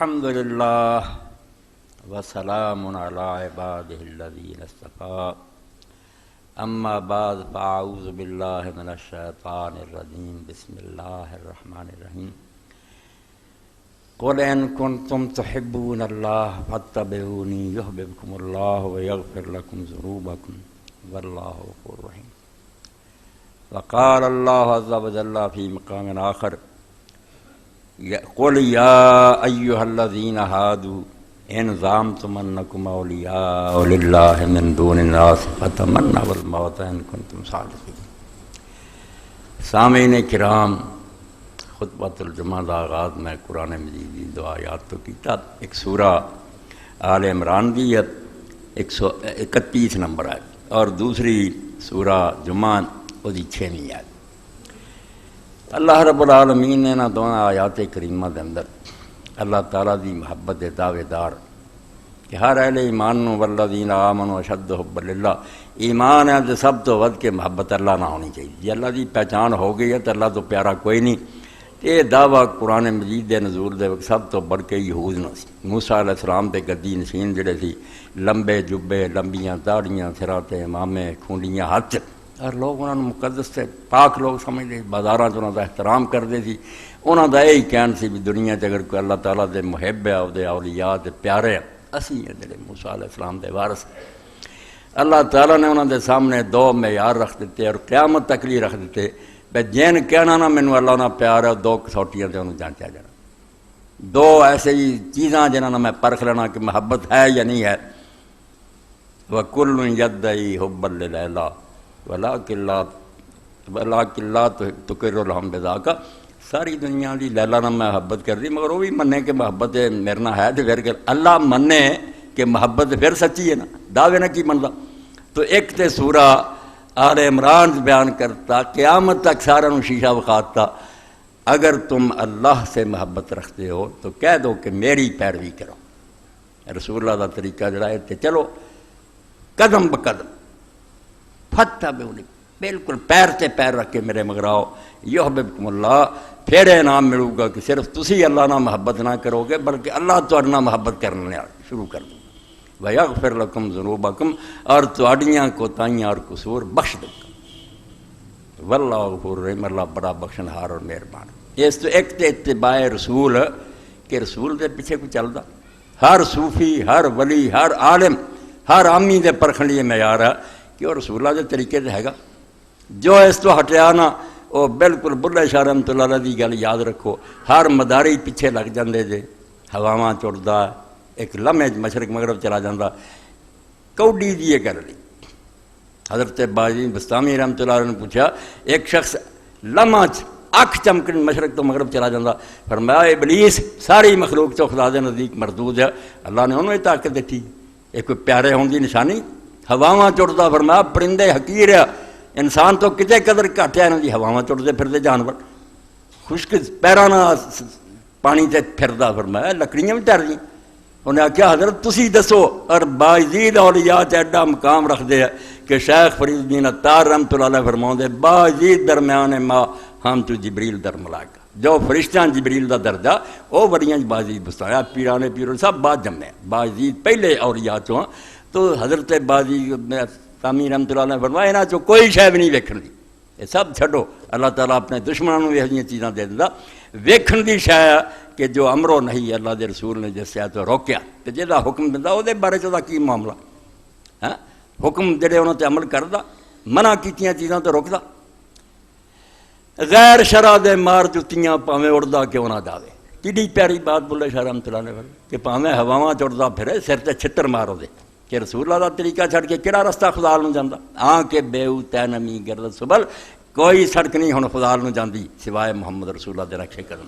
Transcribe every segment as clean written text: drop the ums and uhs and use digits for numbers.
الحمد للہ وسلام علی عبادہ الذین اصطفیٰ اما بعد فاعوذ باللہ من الشیطان الرجیم بسم اللہ الرحمن الرحیم قل ان کنتم تحبون اللہ فاتبعونی یحببکم اللہ ویغفر لکم ذنوبکم واللہ غفور رحیم وقال اللہ عز وجل فی مقام آخر قل یا ایہا الذین ہادوا ان زعمتم انکم اولیاء للہ من دون الناس فتمنوا الموت ان کنتم صادقین۔ سامعین کرام، خطبۃ الجمعہ کا آغاز میں قرآن مجید کی دو آیات تو کیتا، ایک سورہ آل عمران دی 131 نمبر ہے اور دوسری سورہ جمعہ وہ 6ویں آیت۔ اللہ رب العالمین نے نہ دونوں آیات کریمہ دے اندر اللہ تعالیٰ دی محبت دے دعوے دار کہ ہر اہل ایمان نو والذین آمنوا اشد حب للہ، ایمان ہے جو سب تو ود کے محبت اللہ نہ ہونی چاہیے۔ جی اللہ دی پہچان ہو گئی ہے تو اللہ تو پیارا کوئی نہیں۔ یہ دعویٰ قرآن مجید دے نزول دے وقت سب تو بڑھ کے یہود نہ سی۔ موسیٰ علیہ السلام دے گدی نشین جڑے سی، لمبے جبے، لمبیاں داڑیاں، سراں تے امامے، کھونڈیاں ہاتھ، اور لوگ انہوں نے مقدس سے پاک لوگ سمجھتے، بازاراں چ انہوں دا احترام کرتے سی۔ انہوں دا یہی کہن سی بھی دنیا تے اگر کوئی اللہ تعالیٰ دے محب ہے، دے اولیاء دے پیارے ہیں، اسی ہیں جڑے موسیٰ علیہ السلام دے وارث۔ اللہ تعالیٰ نے انہوں دے سامنے دو معیار رکھ دیتے اور قیامت تک لی رکھ دیتے، بے جین کہنا نا مینوں اللہ نہ پیار ہے، دو کسوٹیاں تے انہوں جانچیا جانا، دو ایسے ہی چیزاں جنہاں میں پرکھ لینا کہ محبت ہے یا نہیں ہے۔ وَكُلٌّ يَدَّعِي حُبًّا لِلَيْلَىٰ وَلَٰكِن لَا تُقِرُّ لَهُم بِذَاكَ۔ ساری دنیا دی لیلا نہ محبت کر دی، مگر وہ بھی مننے کہ محبت میرے نہ ہے تو پھر اللہ مننے کہ محبت پھر سچی ہے نا، دعوے نہ کی منتا۔ تو ایک تے سورہ آل عمران بیان کرتا، قیامت تک سارا نو شیشہ بخاتا، اگر تم اللہ سے محبت رکھتے ہو تو کہہ دو کہ میری پیروی کرو، رسول اللہ کا طریقہ جڑا ہے تے چلو قدم بقدم، فتبعونی، بالکل پیر تے پیر رکھ کے میرے مگر آؤ، یحببکم اللہ، پھر انعام ملو گا کہ صرف تسی اللہ نہ محبت نہ کرو گے بلکہ اللہ تہاڈے نال محبت کرنے شروع کر دو، ویغفر لکم ذنوبکم، اور تہاڈیاں کوتاہیاں اور قصور بخش دے گا، واللہ غفور رحیم، اللہ بڑا بخشنہار اور مہربان۔ اس تو ایک تے اتباع رسول کہ رسول دے پیچھے کوئی چلدا، ہر صوفی، ہر ولی، ہر عالم، ہر عامی دے پرکھن لیے معیار ہے کہ وہ رسول اللہ دے طریقے تے ہے گا۔ جو اس تو ہٹیا نا وہ بالکل بلے شاہ رحمۃ اللہ علیہ دی گل یاد رکھو، ہر مداری پیچھے لگ جاندے جے، ہواواں چڑدا، ایک لمحے مشرق مغرب چلا جاندہ، کوڈی دی یہ کر لی۔ حضرت باجی بستامی رحمۃ اللہ علیہ نے پوچھا، ایک شخص لمحہ اکھ چمکن مشرق تو مغرب چلا جاندہ، فرمایا ابلیس ساری مخلوق تو خدا دے نزدیک مردود ہے، اللہ نے انہوں نے طاقت دیتی، ایک کوئی پیارے ہون دی نشانی، ہواواں چڑدا، فرمایا پرندے حقیر ہے، انسان تو کتے قدر گھٹ ہے انہوں دی ہواواں چڑھتے پھرتے جانور، خشک پیراں نال پانی تے پھردا، فرمایا لکڑیاں بھی تیر دیں۔ انہیں آخیا حضرت تسی دسو، اور باعزید اولیاء تے ایڈا مقام رکھتے ہیں کہ شیخ فرید الدین عطار رحمۃ اللہ علیہ فرماؤندے باعزید درمیان ما ہم تو جبریل در ملائکہ، جو فرشتیاں جبریل دا درجہ وہ وریاں باعزید بستایا، پیرانے پیروں سب بعد جمے، باعزید پہلے اولیاء چوں۔ تو حضرت باعزید سامی رحمۃ اللہ نے فرمایا یہاں چو کوئی شے بھی نہیں ویکھن دی، یہ سب چھڈو، اللہ تعالیٰ اپنے دشمنوں یہ جی چیزاں دے دیندا، ویکھن دی شے کہ جو امر و نہیں اللہ دے رسول نے جس شے تو روکیا تے جہدا حکم دیندا وہ دے بارے چ کی معاملہ، ہاں حکم جڑے انہوں تے عمل کردا، منع کیتیاں چیزاں تو روکدا، غیر شرع دے مار جتیاں پاویں اڑدا کیوں نہ جاوے۔ کڈی پیاری بات بولے شاہ رحمۃ اللہ نے کہ پاویں ہواواں چڑھدا پھرے سر تے چھتر مارو دے، کہ رسول اللہ کا طریقہ چھڑ کے کہڑا رستہ خدا نو جاندا، آن کے بیو تے نمی گرد سبل، کوئی سڑک نہیں ہن خدا نو جاندی سوائے محمد رسول اللہ دے رکھے قدم،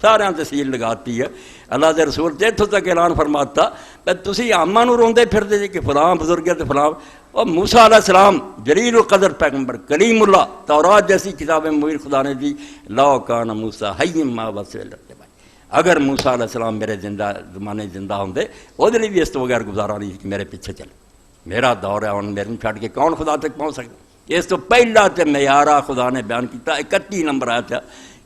سارے تے سیل لگاتی ہے۔ اللہ دے رسول تے اتھوں تک اعلان فرماتا کہ تسی عاماں نو روندے پھردے جے کہ فلاں بزرگ ہے تے فلاں، اور موسیٰ علیہ السلام جلیل القدر پیغمبر کلیم اللہ، تورات جیسی کتاب مبین خدا نے دی، لو کان موسیٰ حی ما وسع لتے، اگر موسیٰ علیہ السلام میرے زندہ زمانے زندہ ہوندے وہ لیے بھی اس تو بغیر گزارا نہیں کہ میرے پیچھے چلے، میرا دور ہے ہن میرے چھڈ کے کون خدا تک پہنچ سکتا۔ اس تو پہلا تے معیارہ خدا نے بیان کیتا 31 نمبر آیا تھا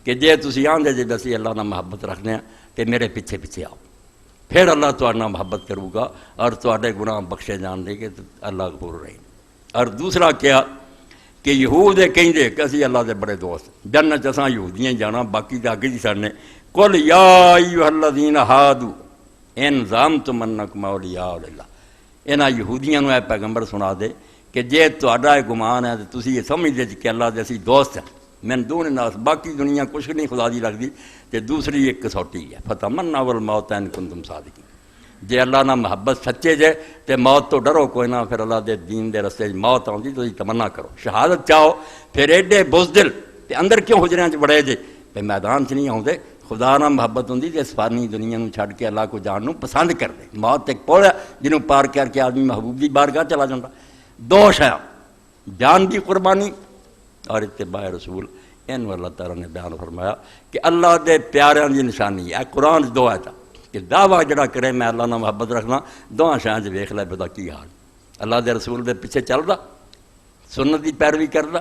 کہ جے تسی آندے جے اسی اللہ نال محبت رکھنے ہیں تے میرے پیچھے پیچھے آؤ۔ پھر اللہ تہاڈے نال محبت کرے گا اور تہاڈے گناہ بخشے جان دے گے، تو اللہ غفور رحیم۔ اور دوسرا کیا کہ یہود کہندے کہ اسی اللہ دے بڑے دوست، جنت اساں یہودیاں جانا، باقی تے اگے جی ساڈے قل یا ایھا الذین ہادوا ان زعمتم انکم اولیاء للہ۔ انہاں یہودیاں نوں اے پیغمبر سنا دے کہ جے تہاڈا یہ گمان ہے تو تسی یہ سمجھدے جی کہ اللہ دے اسی دوست ہیں، من دون الناس، باقی دنیا کچھ نہیں خدا دی لگدی۔ تے دوسری ایک کسوٹی ہے فتمنوا الموت ان کنتم صادقین، جے اللہ نہ محبت سچے جے تے موت تو ڈرو کوئی نہ، پھر اللہ دے دین دے رستے موت آؤندی تو تمنا کرو، شہادت چاہو، پھر ایڈے بزدل تے اندر کیوں حجریاں چ بڑے جے تے میدان چ نہیں آؤندے۔ خدا نہ محبت ہوندی تے اس فانی دنیا نوں چھڈ کے اللہ کو جان نوں پسند کر دے۔ موت ایک پل ہے جنوں پار کر کے آدمی محبوب دی بارگاہ چلا جاندا۔ دو شیاں، جان دی قربانی اور اتباع رسول، ان اللہ تعالیٰ نے بیان فرمایا کہ اللہ دے پیاریاں دی نشانی ہے۔ قرآن دو آیتاں کہ دعویٰ جڑا کرے میں اللہ نال محبت رکھنا، دواں شیاں چ ویکھ لے بدا کی حال، اللہ دے رسول دے پیچھے چلدا، سنت دی پیروی کردا،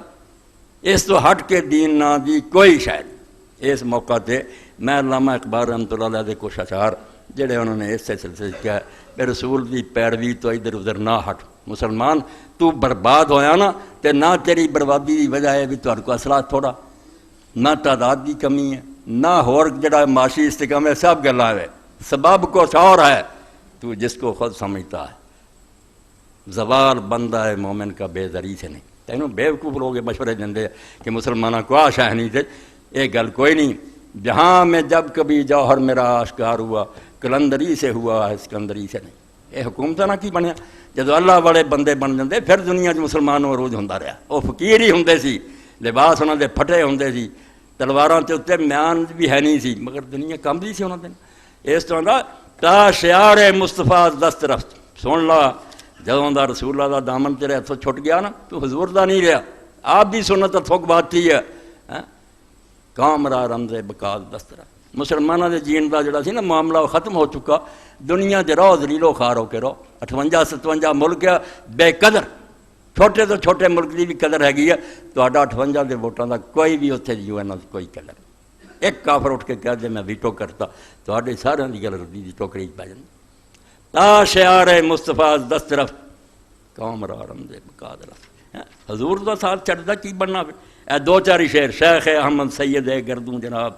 اس تو ہٹ کے دین نہ دی کوئی شے نہیں۔ اس موقع تے میں علامہ اقبال رحمۃ اللہ علیہ دے کچھ اشعار جڑے انہوں نے اس سلسلے کیا کہ رسول دی پیروی تو ادھر ادھر نہ ہٹ، مسلمان تو برباد ہویا نا تے نہ تیری بربادی دی وجہ ہے بھی تہاڈے کو اسلحہ تھوڑا، نہ تعداد کی کمی ہے، نہ ہور جڑا معاشی استحکام ہے، سب گلا ہے، سبب کچھ اور ہے، تو جس کو خود سمجھتا ہے۔ زوال بندہ ہے مومن کا بے زری سے نہیں۔ تینوں بیوقوف لوگ مشورے دے کہ مسلمانوں کو آشا ہے نہیں تھے، یہ گل کوئی نہیں۔ جہاں میں جب کبھی جوہر میرا آشکار ہوا، کلندری سے ہوا ہے سکندری سے نہیں۔ یہ حکومت نہ کی بنیا، جدو اللہ والے بندے بن جاندے پھر دنیا چ مسلمان عروج ہوندا رہا۔ وہ فقیر ہی ہوندے سی، لباس انہوں دے پھٹے ہوندے سی، تلواراں تے اتنے میان بھی ہے نہیں سی، مگر دنیا کم دی سی انہوں دے۔ اس طرح دا تا شعار مصطفیٰ دست رفت، سن لا جدوں دا رسول اللہ دا دامن تیرے ہتھوں چھٹ گیا نا تو حضور دا نہیں رہا، آپ دی سنت ہتھوں بات تھی ہے۔ قوم را رمز بقا دست رفت، مسلمانوں دے جین دا جڑا سی نا معاملہ وہ ختم ہو چکا۔ دنیا دے رہو ذلیل و خوار ہو کے رہو، 58-57 ملک ہے بے قدر، چھوٹے تو چھوٹے ملک کی بھی قدر ہے، تہاڈا 58 دے ووٹاں دا کوئی بھی اتنے یو این کوئی قدر نہیں۔ ایک کافر اٹھ کے کہہ دے میں ویٹو کرتا، تہاڈے سارے دی گل ردی دی ٹوکری پی جاندی۔ تا شعار مصطفیٰ دست رفت، قوم را رمز بقا رفت، حضور دا ساتھ چڑھدا کی بننا۔ اے دو چاری شعر، شیخ احمد سید گردوں جناب،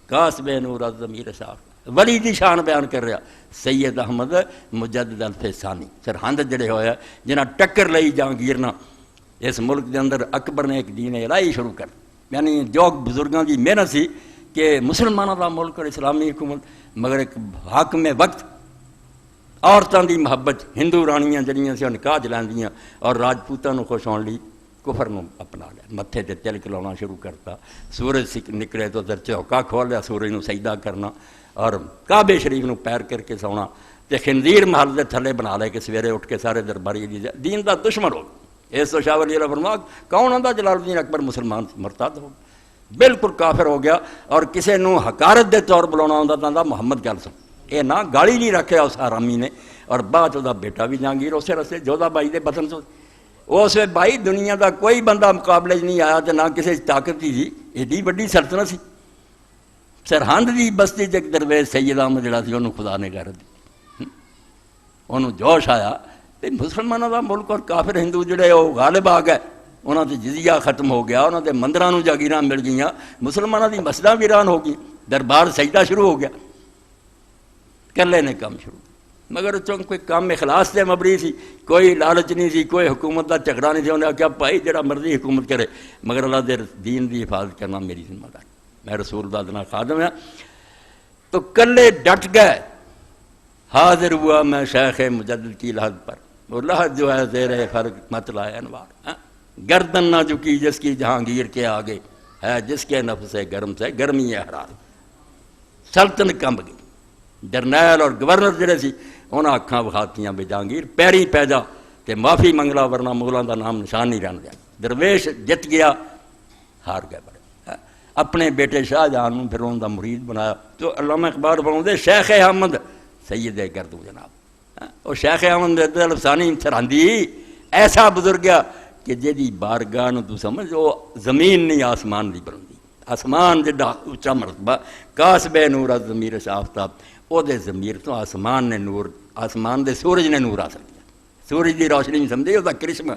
قاسب نور ضمیر صاف، ولی دی شان بیان کر رہا سید احمد مجدد الفسانی، سرہند جڑے ہوئے جنہاں ٹکر لئی جہانگیر نہ اس ملک دے اندر اکبر نے ایک دین الہی شروع کر، یعنی جو بزرگاں دی محنت سی کہ مسلمانوں دا ملک اور اسلامی حکومت، مگر ایک حاکم وقت عورتاں دی محبت، ہندو رانیاں جڑیاں سی نکاح چلاندیاں اور راجپوتاں نوں خوش ہون لئی کفر نوں اپنا لیا، متھے تے تلک لانا شروع کرتا، سورج نکلے تو ادھر چوکا کھول لیا، سورج نوں سجدہ کرنا اور کعبے شریف نوں پیر کر کے سونا، تے خنزیر محل دے تھلے بنا لے کے سویرے اٹھ کے سارے درباری دین دا دشمن ہو گیا۔ اس تو شاہ ولی اللہ فرما کون آندا جلال الدین اکبر مسلمان مرتد ہو، بالکل کافر ہو گیا، اور کسے نوں حقارت دے طور بلانا ہوندا تاں محمد گل سن، اے نہ گالی نہیں رکھیا اس حرامی نے، اور بعد دا بیٹا بھی جہانگیر اسے رستے جودا بائی دے بطن سے، اس بھائی دنیا دا کوئی بندہ مقابلے نہیں آیا تے نہ کسی طاقت کی سی، ایڈی بڑی سلطنت سی۔ سرہند دی بستی ایک درویش سید احمد جڑا سی انہوں خدا نے غیرت دی، انہوں جوش آیا تے مسلمانوں دا ملک اور کافر ہندو جڑے وہ غالب آ گئے، انہوں تے جزیہ ختم ہو گیا، انہوں دے مندراں نوں جاگیراں مل گئیاں، مسلمانوں دی مسجداں ویران ہو گئی، دربار سجدہ شروع ہو گیا، کلے نے کام شروع، مگر چونکہ کوئی کام اخلاص سے مبری سی، کوئی لالچ نہیں سی، کوئی حکومت دا جھگڑا نہیں سی، انہیں کہا بھائی جڑا مرضی حکومت کرے مگر اللہ دے دین دی حفاظت کرنا میری ذمہ داری، میں رسول دا دنا خادم ہاں۔ تو کلے ڈٹ گئے، حاضر ہوا میں شیخ مجدد کی لحد پر، وہ لحد جو ہے زیر فرق مت لائے انوار، گردن نہ جھکی جس کی جہانگیر کے آگے ہے، جس کے نفس گرم سے گرمی حرار، سلطنت کمب گئی۔ جرنیل اور گورنر جڑے سی انہاں اکھاں وکھاتیاں بے جہانگیر پیری پی جا تے معافی منگلا ورنہ مغلاں دا نام نشان نہیں رہن دیا۔ درویش جت گیا، ہار گئے بڑے، اپنے بیٹے شاہ جہاں نوں پھر ان دا مرید بنایا۔ تو علامہ اقبال فرماندے شیخ احمد سید گردوں جناب، وہ شیخ احمد الفسانی سرہندی ایسا بزرگ گیا کہ جیدی بارگاہ نوں تو سمجھ وہ زمین نہیں آسمان دی بلندی، آسمان جڑا اونچا مرتبہ، قاسب نور ضمیر آفتاب، وہ ضمیر تو آسمان نے نور، آسمان دے سورج نے نور حاصل کیا، سورج دی روشنی نہیں سمجھے، وہ کرشمہ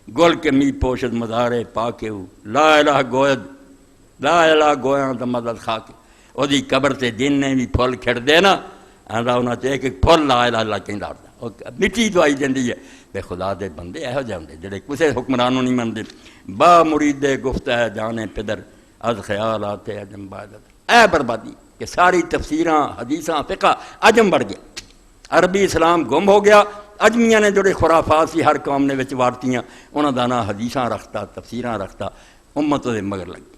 گل کے می پوشد مزارے پا کے لا الہ گوید، لا الہ گویاں دا مدد کھا کے وہ دی قبر سے جن نے بھی پھل کھڑ دے نا آندا انہاں تے ایک پھل لا الہ اللہ کہندا ہوتا، مٹی دوائی دیندی ہے بے خدا دے بندے ایہو جہے ہوندے جڑے کسے حکمرانوں نہیں مندے، با مرید گفت ہے جانے پدر از خیال آتے عجم بادت، اے بربادی کہ ساری تفسیراں حدیثاں فقہ عجم بڑھ گیا، عربی اسلام گم ہو گیا، اجمیاں نے جڑے خرافات سی ہر قوم نے وچ وارتیاں انہاں دا نا حدیثاں رکھتا تفسیراں رکھتا، امت دے مگر لگی۔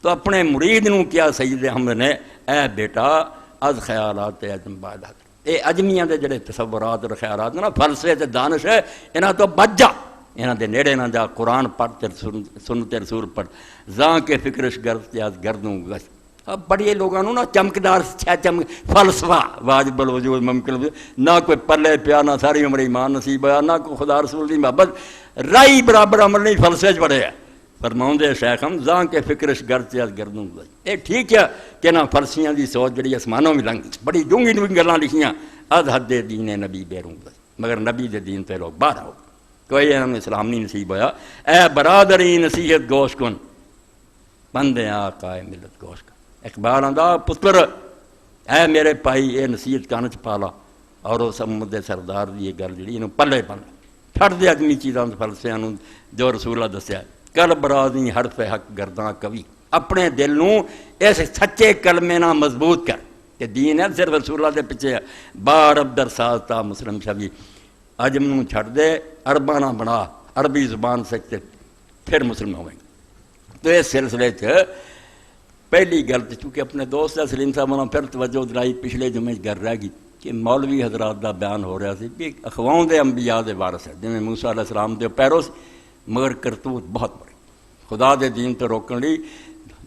تو اپنے مرید نوں کیا سید احمد نے، اے بیٹا از خیالات عجم بادت، اے اجمیاں دے جڑے تصورات اور خیالات نا فلسفے تے دانش ہے انہاں تو بچ جا، انہاں دے نیڑے نہ جا، قرآن پڑھ تے سنت رسول پڑھ، زاں کے فکرش گرد تے از گردوں گشت۔ اب بڑے لوگاں نا چمکدار فلسفہ واجب الوجود ممکن نہ کوئی پلے پیا، نہ ساری عمر ایمان نصیب ہوا، نہ کوئی خدا رسول دی محبت، رائی برابر عمل نہیں، فلسفے چ پڑے ہے۔ فرماؤں دے شیخ ہم زاں کے فکرش گرد سے از گردوں گشت، اے ٹھیک ہے کہ نہ فلسفیاں دی سوچ جڑی آسمانوں میں لنگی، بڑی ڈونگی ڈونگی گلاں لکھیاں، از حد دین نبی بیروں گشت، مگر نبی دے دین تے لوگ باہر ہو، کوئی انہوں اسلام نہیں نصیب ہویا۔ اے برادری نصیحت گوش کن، بندے آقا ملت گوش کن، اقبال آندا پتر اے میرے بھائی اے نصیحت کان چ پالا، اور اس امت دے سردار دی یہ گل جڑی انہوں پلے بن چھڈ دے اجمی چیزاں فلسفیاں نوں جو رسول اللہ دسیا، کل برادری حرف حق گرداں کبھی، اپنے دل نوں اس سچے کلمے نال مضبوط کر کہ دین ہے صرف رسول اللہ دے پیچھے ہے، با عرب در سازتا مسلم شبی، عجم نوں چھڈ دے عرباں نہ بنا، عربی زبان سکتے پھر مسلم ہوئیں گے۔ تو اس سلسلے چ پہلی گل چونکہ اپنے دوست سلیم صاحب نے پھر توجہ دلائی، پچھلے جمعے گھر رہ گئی کہ مولوی حضرات دا بیان ہو رہا سی کہ اخواؤں دے انبیاء دے وارث ہے، جویں موسیٰ علیہ السلام دے پیرو سی، مگر کرتوت بہت بڑے خدا دے دین تو روکن لی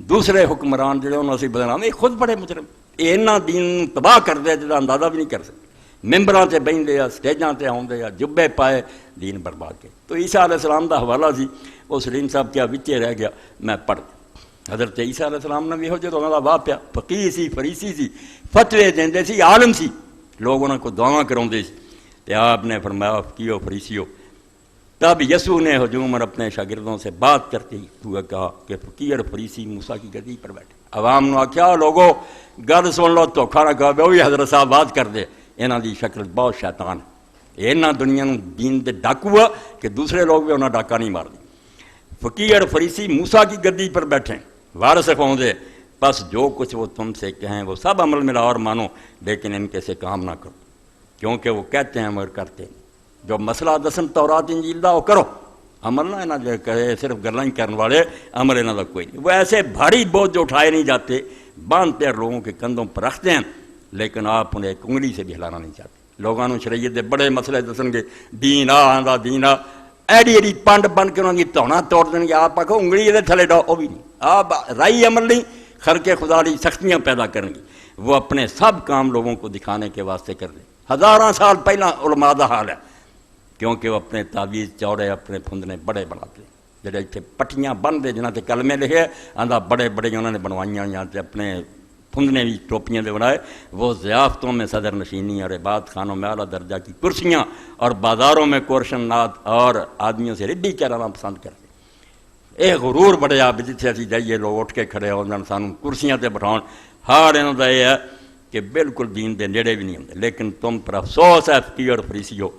دوسرے حکمران جڑے انہوں نے بدنام، یہ خود بڑے مجرم، یہ انہاں دین تباہ کر دے جدا اندازہ بھی نہیں کر سکتے، ممبراں تے بہندے آ، سٹیجاں تے آوندے آ، جبے پائے دین برباد کے۔ تو عیسیٰ علیہ السلام دا حوالہ سی، وہ سلیم صاحب کیا وچے رہ گیا، میں پڑھ حضرت عیسیٰ علیہ السلام نے بھی ہو جدوں دا واہ پیا، فقیہ سی، فریسی سی، فتوے دیندے سی، عالم سی، لوگ انہاں کو دعاواں کراؤندے سی، تے آپ نے فرمایا فقیہو فریسیو، تب یسوع نے ہجوم اور اپنے شاگردوں سے بات کرتے ہوئے کہا کہ فقیہ اور فریسی موسیٰ کی گدی پر بیٹھے، عوام نے آکھیا لوگو گل سن لو، دھوکھا نہ کہو وہی حضرت صاحب بات کر دے، انہاں دی شکل بہت شیطان ہے، انہاں دنیا نوں دین دے ڈاکو ہے کہ دوسرے لوگ بھی انہاں ڈاکا نہیں مار دی۔ فقیہ اور فریسی موسیٰ کی گدی پر بیٹھے وارث قوم دے، بس جو کچھ وہ تم سے کہیں وہ سب عمل میں لاؤ اور مانو، لیکن ان کے سے کام نہ کرو، کیونکہ وہ کہتے ہیں مگر کرتے ہیں، جو مسئلہ دسن تورات انجیل دا وہ کرو، عمل نہ انہاں جو کرے صرف گلاں ہی کرنے والے، عمل انہاں دا کوئی نہیں۔ وہ ایسے بھاری بوجھ جو اٹھائے نہیں جاتے، باندھتے ہیں لوگوں کے کندھوں پر رکھتے ہیں، لیکن آپ انہیں ایک انگلی سے بھی ہلانا نہیں چاہتے۔ لوگوں نے شریعت دے بڑے مسئلے دسن گے، دین آندا دین آ، ایڈی ایڈی پنڈ بن کے انہوں نے تونا توڑ دیں گے، آپ آکھو انگلی یہ تھلے ڈاؤ، وہ بھی نہیں، آپ رائی عمل نہیں، خلق خدا لی سختیاں پیدا کریں گے، وہ اپنے سب کام لوگوں کو دکھانے کے واسطے کر دیں۔ ہزاراں سال پہلا علماء دا حال ہے، کیونکہ وہ اپنے تعویذ چوڑے اپنے پھندنے بڑے بناتے ہیں، جڑے اتنے پٹیاں بن دے جنہاں تے کلمے لکھے آندا بڑے بڑے انہوں نے بنوائیاں یا تے اپنے پھندنے بھی ٹوپیاں دے بنائے، وہ ضیافتوں میں صدر نشینی اور عبادت خانوں میں اعلیٰ درجہ کی کرسیاں اور بازاروں میں کورشن نات اور آدمیوں سے رڈی چلانا پسند کرتے۔ اے غرور بڑے آپ جتھے اسی جائیے لوگ اٹھ کے کھڑے ہو جان سانوں کرسیاں تے بٹھاؤن، ہار انہوں دا یہ ہے کہ بالکل دین دے نیڑے بھی نہیں ہوندے۔ لیکن تم پر افسوس ہے فقیہ اور فریسیو،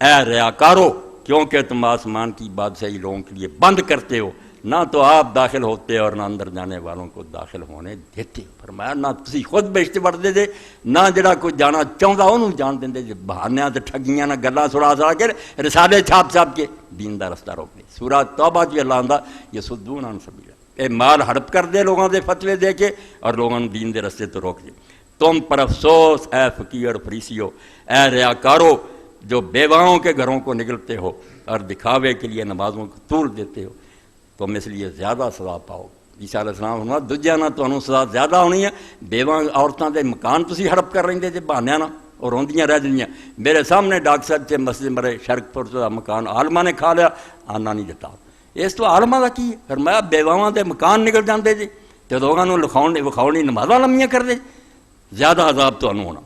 اے ریاکارو، کیونکہ تم آسمان کی بادشاہی لوگوں کے لیے بند کرتے ہو، نہ تو آپ داخل ہوتے اور نہ اندر جانے والوں کو داخل ہونے دیتے۔ فرمایا نہ تسی خود بہشت وڑدے دے، نہ جڑا کوئی جانا چاہتا انہوں جان دیں دے، بہانیاں تے ٹھگیاں نہ گلاں سڑا سڑا کے رسالے چھاپ چھاپ کے دین دا رستہ روک دے۔ سورہ توبہ جو اللہ آندا یہ سدون عن سبیل، اے مال ہڑپ کر دے لوگوں دے فتوے دے کے اور لوگوں نے دین دے رستے تو روک دے۔ تم پر افسوس اے فقیہ اور فریسیو، اے ریاکارو جو بیواؤں کے گھروں کو نگلتے ہو اور دکھاوے کے لیے نمازوں کو طول دیتے ہو، تم اس لیے زیادہ سزا پاؤ۔ عیسیٰ علیہ السلام فرمایا دجیا نہ تمہیں سزا زیادہ ہونی ہے، بیواں عورتوں دے مکان تسی ہڑپ کر رہے جے بہانیاں نہ اور روندیاں رہ جائیں۔ میرے سامنے ڈاک صاحب سے مسجد مرے شرک پور کا مکان عالمہ نے کھا لیا، آنا نہیں دتا، اس تو عالمہ کا کی ہے؟ فرمایا بیواواں دے مکان نکل جاندے جی تے لوگوں لکھاؤ وکھاؤنی نمازاں لمیاں کر دے، زیادہ عذاب تو ہونا.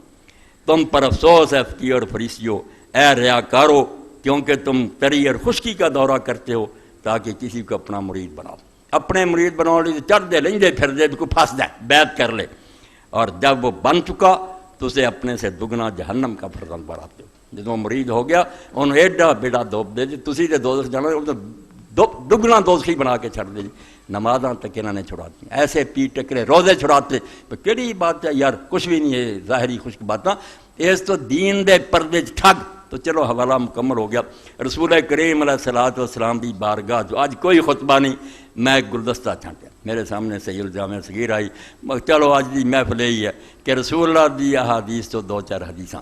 تم پر افسوس ہے فقیر اور فریسیو، اے ریاکارو، کیونکہ تم تری اور خشکی کا دورہ کرتے ہو تاکہ کسی کو اپنا مرید بناؤ. اپنے مرید بناؤ لی چڑھ دے لیں دے پھر دے کو پھنس دے بیعت کر لے، اور جب وہ بن چکا تو اسے اپنے سے دگنا جہنم کا فرزند بناتے ہو. جدوں مرید ہو گیا انہوں ایڈا بیڑا دوب دے جی تسی تے دوزخ جانا دگنا دوزخی بنا کے چھڑ دے جی. نمازاں تک انہوں نے چھڑا دی، ایسے پی ٹکرے روزے چھڑاتے. کیڑی بات ہے یار، کچھ بھی نہیں ہے ظاہری خشک باتاں. اس تو دین دے پردے ٹھگ تو چلو حوالہ مکمل ہو گیا. رسول کریم علیہ الصلوۃ والسلام دی بارگاہ جو آج کوئی خطبہ نہیں، میں ایک گلدستہ چھانٹیا میرے سامنے سید الجامع صغیر آئی. چلو آج دی محفل یہی ہے کہ رسول اللہ دی احادیث تو دو چار حدیثاں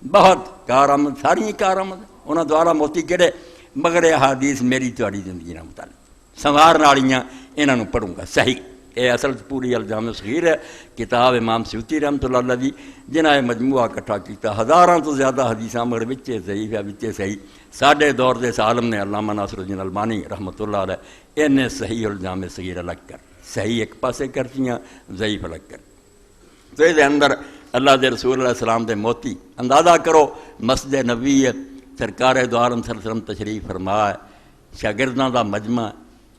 بہت کارآمد، ساری کارآمد انہاں دوارا موتی کہڑے، مگر یہ احادیث میری تہاڈی زندگی نال متعلق سنوارن والیاں انہاں نوں پڑھوں گا صحیح. یہ اصل پوری الجامع صغیر ہے، کتاب امام سیوطی رحمۃ اللہ علیہ دی جنہاں یہ مجموعہ اکٹھا کیتا. ہزاراں تو زیادہ حدیثاں مگر وچے ضعیف ہے وچے صحیح. ساڈے دور دے اس عالم نے علامہ ناصر الدین البانی رحمۃ اللہ علیہ انہیں صحیح الجامع صغیر الگ کر، صحیح ایک پاسے کرتیاں، ضعیف الگ کر. تو یہ اندر اللہ دے رسول علیہ السلام دے موتی اندازہ کرو. مسجد نبوی ہے، سرکار دو عالم صلی اللہ علیہ وسلم تشریف فرما ہے، شاگرداں دا مجمع،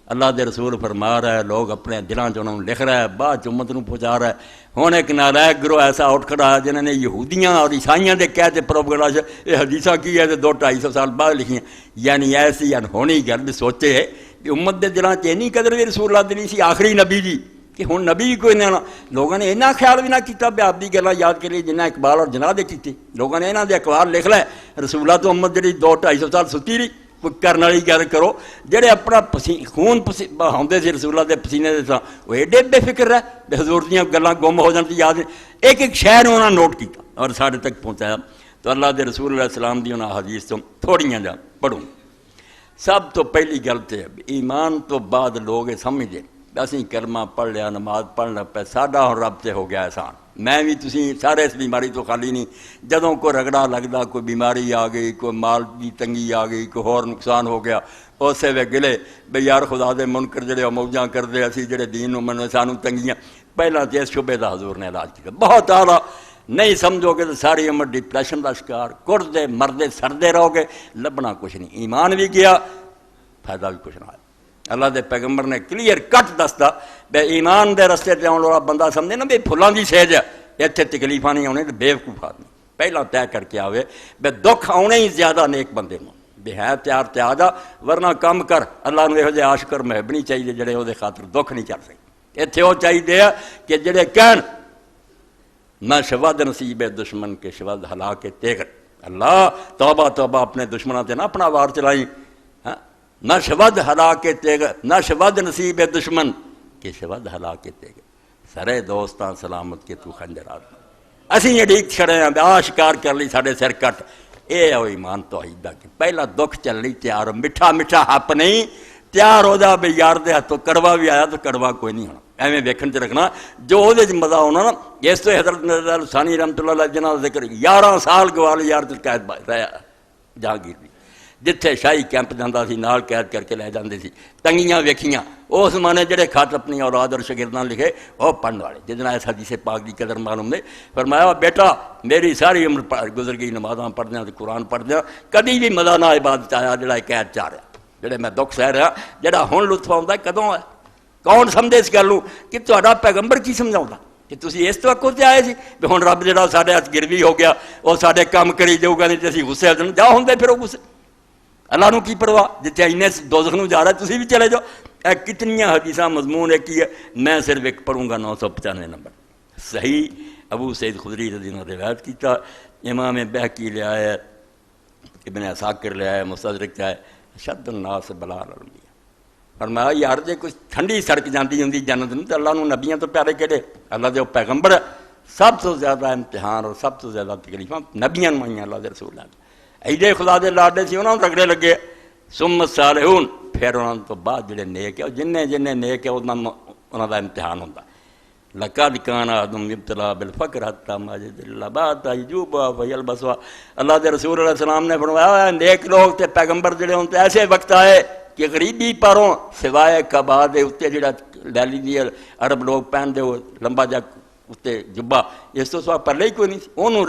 اللہ دے رسول فرما رہا ہے، لوگ اپنے دلاں چ انہوں لکھ رہا ہے، بعد امت نوں پہنچا رہا ہے. ہن ایک نالائق گروہ ایسا اٹھ کھڑا ہے جنہوں نے یہودیاں اور عیسائیاں دے کہتے پروپگنڈا یہ حدیثاں کی ہے 200-250 سال بعد لکھیاں. یعنی ایسی انہونی گل سوچے کہ امت دے دلاں چ اینی قدر بھی رسول اللہ دی نہیں سی آخری نبی دی کہ ہن نبی کوئی نہ. لوگوں نے اینا خیال بھی نہ کیتا بھی آپ دی گلاں یاد کر لی جنہیں اقبال اور جناح دے کیتے. لوگوں نے انہاں دے اقوال لکھ لے رسول اللہ تو امت جڑی 200-250 سال ستی رہی. کوئی کرنے والی گل کرو جہے اپنا خون بہاؤندے سی رسول اللہ دے پسینے دے سا وہ ایڈے بے فکر رہے بے حضور دیاں گلاں گم ہو جان تے یاد ایک ایک شے نوں انہاں نوٹ کیتا اور ساڈے تک پہنچایا. تو اللہ دے رسول علیہ السلام دی انہاں حدیث تو تھوڑیاں جا پڑھوں. سب تو پہلی گل تے ایمان تو بعد لوگ یہ سمجھدے اسی کلمہ پڑھ لیا، نماز پڑھ لیا پہ ساڈا ہن رب تے ہو گیا احسان. میں بھی تسی سارے اس بیماری تو خالی نہیں. جدوں کوئی رگڑا لگدا، کوئی بیماری آ گئی، کوئی مال کی تنگی آ گئی، کوئی ہور نقصان ہو گیا، اسے وے گلے بھئی یار خدا دے منکر جڑے موجاں کردے اسی جڑے دین نوں مننے سانوں تنگیاں. پہلا تے اس شعبے دا حضور نے علاج کیتا بہت اعلیٰ. نہیں سمجھو گے تو ساری عمر ڈپریشن دا شکار، کڑدے مردے سردے رہو گے، لبنا کچھ نہیں. ایمان بھی گیا، فائدہ بھی کچھ نہ آیا. اللہ دے پیغمبر نے کلیئر کٹ دستا بے ایمان دے رستے تے آن والا بندہ سمجھے نا بے پھلاں دی سیج ہے اتنے تکلیفاں نہیں آنے بے وقوف آدمی پہلا طے کر کے آوے بے دکھ آنے ہی زیادہ نیک بندے نوں بے ہے تیار تے آ جا ورنہ کم کر. اللہ نوں یہو جہے عاشق اور محب نہیں چاہیے جڑے وہ خاطر دکھ نہیں چل سکتے. اتنے وہ چاہیے کہ جڑے کہن نہ شود نصیب دشمن کے شود ہلاک تیغ. اللہ توبہ توبہ اپنے دشمنوں تے نہ اپنا وار چلائیں. نہ شود ہلاک تیغ، نہ شود نصیب دشمن کہ شود ہلاک تیغ. سرے دوستاں سلامت کے تو خنجر آدم اسی یہ ڈیک چھڑے ہیں آ شکار کر لی ساڑھے سر کٹ. اے او ایمان توحید دا کہ پہلا دکھ چل لی تیار مٹھا مٹھا ہپ نہیں تیار ہو جا بے یار دے ہاتھوں کڑوا بھی آیا تو کڑوا کوئی نہیں ہونا. ایویں ویکھن چ رکھنا جو وہ مزہ ہونا نا. اس تو حضرت نظر ثانی رحمۃ اللہ علیہ جنہ ذکر 11 سال گوال یار قید رہا جہانگیر بھی جتھے شاہی کیمپ جاتا سی نال قید کر کے لے جاندے سی. تنگیاں ویکھیاں اس زمانے جڑے خط اپنی اولاد اور شاگرداں لکھے وہ پڑھن والے جدنا اس حدیث پاک دی قدر معلوم نے فرمایا بیٹا میری ساری عمر گزر گئی نمازاں پڑھدیاں تے قرآن پڑھدیاں کدی بھی مزہ نہ عبادت آیا جڑا قید چاہ رہا جڑے میں دکھ سہ رہا جڑا ہن لطف آਉਂدا کدوں ہے. کون سمجھے اس گل کہ تہاڈا پیغمبر کی سمجھاؤندا کہ تسی اس توقع تے آئے سی بھی ہن رب جڑا ساڈے ہاتھ گروی ہو گیا وہ ساڈے کام کری جاؤ گا نہیں تے اسی غصے ہو جاؤ ہوندے پھر وہ غصے اللہ نو کی پرواہ جتنے اینے دوزخ نو جا رہا ہے تسی بھی چلے جاؤ. اے کتنی حدیثاں مضمون ہے کی ہے میں صرف ایک پڑھوں گا 995 نمبر. صحیح ابو سعید خدری رضی اللہ عنہ روایت کیتا امام بہقی لے آئے ابن عساکر لے آئے مستدرک لے آئے شد الناس بلا الانبیاء. فرمایا یار جے کوئی ٹھنڈی سڑک جاندی ہوندی جنت نوں تے اللہ نوں نبیاں تو پیارے کہڑے اللہ دے پیغمبر سب تو زیادہ امتحان اور سب تو زیادہ تکلیفاں نبیاں نوں آئیاں اللہ دے رسول اللہ ایڈے خدا دے لاڈے سی انہوں رگڑے لگے. ثم صالحون پھر انہوں تو بعد جڑے نیک ہے جنہیں جنہیں نیک ہے انہوں دا امتحان ہوتا. لقد کان آدم ابتلا بالفقر حتی ماجد اللہ بات یجوبا فیلبسوا. اللہ دے رسول علیہ السلام نے فرمایا نیک لوگ تے پیغمبر جڑے ہوتے ایسے وقت آئے کہ غریبی پروں سوائے کبا دے اتنے جڑا ڈیلی دی عرب لوگ پہن دے وہ لمبا جا اتنے جبا اس تو سوا پرلے ہی کوئی نہیں سی، انہوں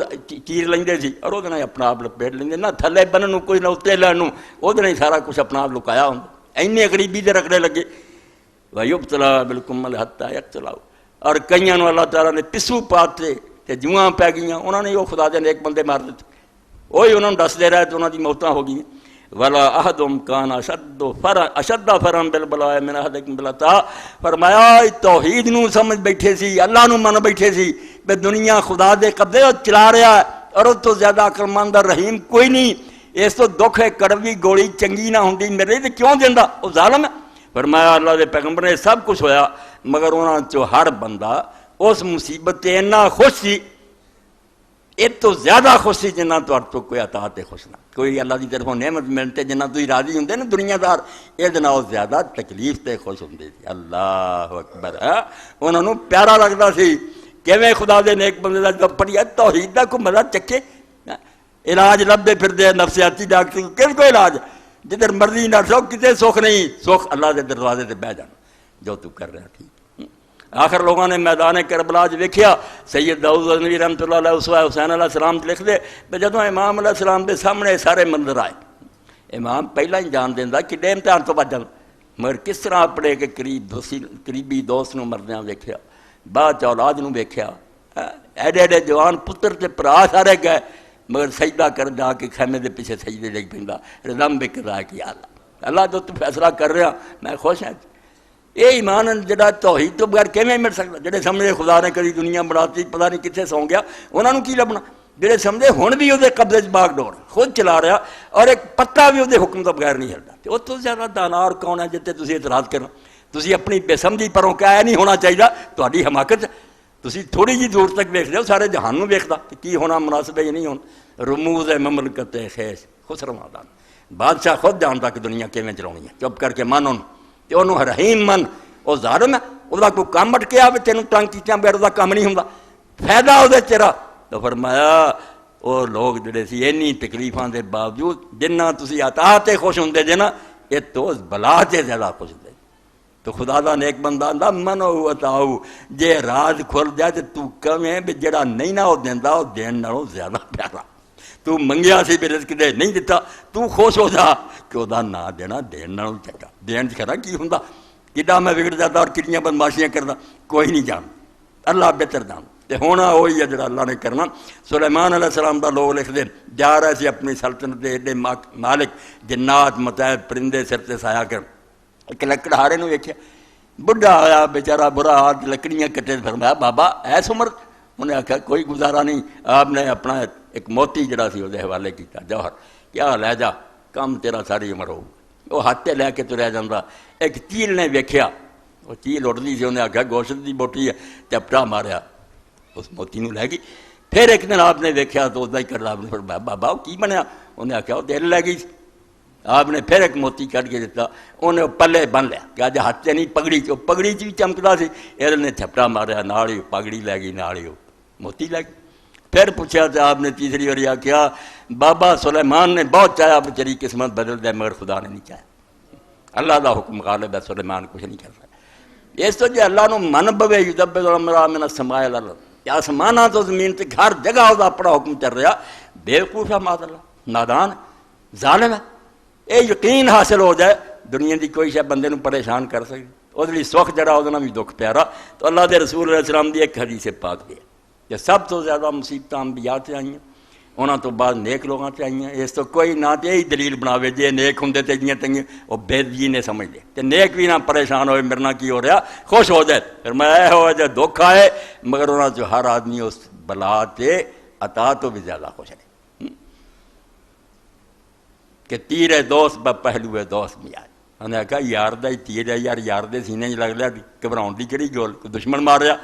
چیر لیں سی اور وہ اپنا آپ لپیٹ لیں، نہ تھلے بننے کوئی نہ اتنے لینوں، وہ سارا کچھ اپنا آپ لکایا ہوں، اینے غریبی دے رکھنے لگے وَيُبْتَلَى بِالْكُمَّلِ حَتَّى يَقْتُلَهُ، اور کئیوں اللہ تعالیٰ نے پسو پاتے تے جواں پی گئیاں، انہوں نے وہ خدا دے نیک بندے مار دیتے، وہی انہوں نے دس دے رہے تو انہوں دی موتاں ہو گئیں۔ وَلَا أَحَدٌ كَانَ أَشَدَّ فَرًا بِالْبَلَاءِ مِنْ أَحَدِكُمْ بِالْعَطَاءِ، فرمایا توحید نو سمجھ بیٹھے سی، اللہ نو من بیٹھے سی بے دنیا خدا دے قبضے چلا رہا ہے، اور اس تو زیادہ عقلمند اور رحیم کوئی نہیں، اس تو دکھ ہے کڑوی گولی چنگی نہ ہوندی میرے تے کیوں دیندا، وہ ظالم ہے۔ فرمایا اللہ دے پیغمبر نے سب کچھ ہویا مگر انہاں چو ہر بندہ اس مصیبت تے اتنا خوش سی، ایک تو زیادہ خوش سی جنہ تو کوئی عطا تے خوش نہ، کوئی اللہ دی طرفوں نعمت ملتے جنہ تو راضی ہوندے نا دنیا دار، یہ جنہ زیادہ تکلیف تے خوش ہوندے سی۔ اللہ اکبر، انہوں نے پیارا لگتا سی کیویں خدا دے نیک بندے دا جب پڑھیا توحید دا کوئی مزہ چکے، علاج لبدے پھر دے نفسیاتی ڈاکٹر کس کو علاج، جدھر مرضی نہ سو کتے سکھ نہیں، سکھ اللہ دے دروازے تے بہ جانا جو تو کر رہا ٹھیک۔ آخر لوگوں نے میدان کربلا ویکھیا، سید داؤد غزنوی رحمۃ اللہ علیہ اسوہ حسین علیہ السلام لکھ دے کہ جدوں امام علیہ السلام دے سامنے سارے منظر آئے، امام پہلا ہی جان دیندا کہ ڈے امتحان تو بچ جانا، مگر کس طرح اپنے کے قریبی دوست نو مردیاں ویکھیا، بعد اولاد نو ویکھیا، ایڈے ایڈے جوان پتر تے پرا سارے گئے مگر سجدہ کر جا کے خیمے دے پیچھے سجدے لگ پیندا، رضم بکدا کہ اللہ جو تو فیصلہ کر رہا میں خوش ہوں۔ یہ ایمان جڑا توحید تو بغیر کیویں مل سکتا، جڑے سمجھے خدا نے کبھی دنیا بناتی پتہ نہیں کتنے سو گیا انہوں نے کی لبنا، جڑے سمجھے ہن بھی وہ قبضے چ باغ ڈور خود چلا رہا اور ایک پتا بھی وہ حکم تو بغیر نہیں ہلتا، تو اس تو زیادہ دانا اور کون ہے جتے تسی اعتراض کرنا، تسی اپنی بے سمجھی پروں کیا نہیں ہونا چاہیے، تہاڈی حماقت، تسی تھوڑی جی دور تک ویکھ ہو سارے جہان نو ویکھدا کہ کی ہونا مناسب ہے یا نہیں ہونا۔ رموز مملکت خیش خسرو دان، بادشاہ خود جانتا کہ دنیا کیویں چلانی ہے، چپ کر کے من تے انہوں رحیم من، وہ ظالم ہے وہ کوئی کام اٹکے آئے تینوں تنگ کیتیاں بغیر وہ کام نہیں ہوں فائدہ وہ تیرا۔ تو فرمایا وہ لوگ جڑے سی اینی تکلیفاں دے باوجود جنہ تسی عطا تے خوش ہوندے جے نا، یہ تو بلا تے زیادہ خوش ہوندے، تو خدا دا نیک بندہ آندا منو عطاؤ، جے راز کھل جائے تے تو کہیں بھی جڑا نہیں نہ وہ دیندا وہ دین نالوں زیادہ پیارا، تو منگیا سی بھی رزق دے نہیں دیتا، تو خوش ہو جا کہ وہ نہ دینا دین نالوں چنگا، دین چ کی ہوندا، کڈا میں بگڑ جاتا اور کتنی بدماشیاں کرتا کوئی نہیں جان، اللہ بہتر جان، تے ہونا وہی ہے جڑا اللہ نے کرنا۔ سلیمان علیہ السلام دا لوگ لکھ دے جا رہے سی اپنی سلطنت دے ایڈے مالک جنات متعب پرندے سر تے سایہ کر، ایک لکڑہارے نو ویکھیا بڑھا آیا بیچارہ برا ہاتھ لکڑیاں کٹے، فرمایا بابا ایس عمر، انہیں آخیا کوئی گزارا نہیں، آپ نے اپنا ایک موتی جڑا سی وہ حوالے کیتا جوہر، کیا لے جا کام تیرا ساری عمر ہو، وہ ہاتھ لے کے تو رہ جاتا۔ ایک چیل نے ویکھیا، وہ چیل اڑتی سی، انہیں آخیا گوشت کی بوٹی ہے، چپٹا ماریا اس موتی نو لے گئی۔ پھر ایک دن آپ نے ویکھیا تو ادا ہی کرنا، آپ نے فرمایا بابا وہ کی بنیا، انہیں آخیا وہ دل لے گئی، آپ نے پھر ایک موتی کٹ کے دیتا، انہیں پلے بن لیا کہ اج ہاتھ نہیں پگڑی چ، پگڑی چ بھی چمکتا سی، یہ نے چھپٹا ماریا نال ہی پگڑی لے گئی نال ہی موتی لے گئی۔ پھر پوچھا تو آپ نے تیسری باری آخیا بابا سلیمان نے بہت چاہا بچری قسمت بدل دے مگر خدا نے نہیں چاہا، اللہ دا حکم غالب ہے، سلیمان کچھ نہیں کر سکتا۔ اس تو جی اللہ نو من بوے یدبر الامر من السماء الی الارض، آسماناں تو زمین تے ہر جگہ وہ اپنا حکم چل رہا، بیوقوف ہے معاذ اللہ، نادان ظالم ہے، یہ یقین حاصل ہو جائے دنیا دی کوئی شے بندے نو پریشان کر سکتی، وہ سکھ جڑا وہ بھی دکھ پیارا۔ تو اللہ دے رسول علیہ السلام دی ایک حدیث پاک دی کہ سب تو زیادہ مصیبت انبیاء تے آئیں، انہوں تو بعد نیک لوگوں تے آئیں، اس تو کوئی نہ تے یہی دلیل بناوے جے نیک ہوں تے جیاں تنگیں وہ بے جی نے سمجھ لے تے نیک بھی نہ پریشان ہوئے میرے نہ کی ہو رہا خوش ہو جائے، پھر میں اے ہو جائے دکھ آئے مگر انہوں جو ہر آدمی اس بلا تے عطا تو بھی زیادہ خوش ہے کہ تیرے دوست با پہلوے دوست بھی آئے، انہوں نے کہا یار دا ہی تیر ہے یار، یار دے سینے لگ لیا گھبراؤن دی کہڑی گول، کوئی دشمن مار رہا۔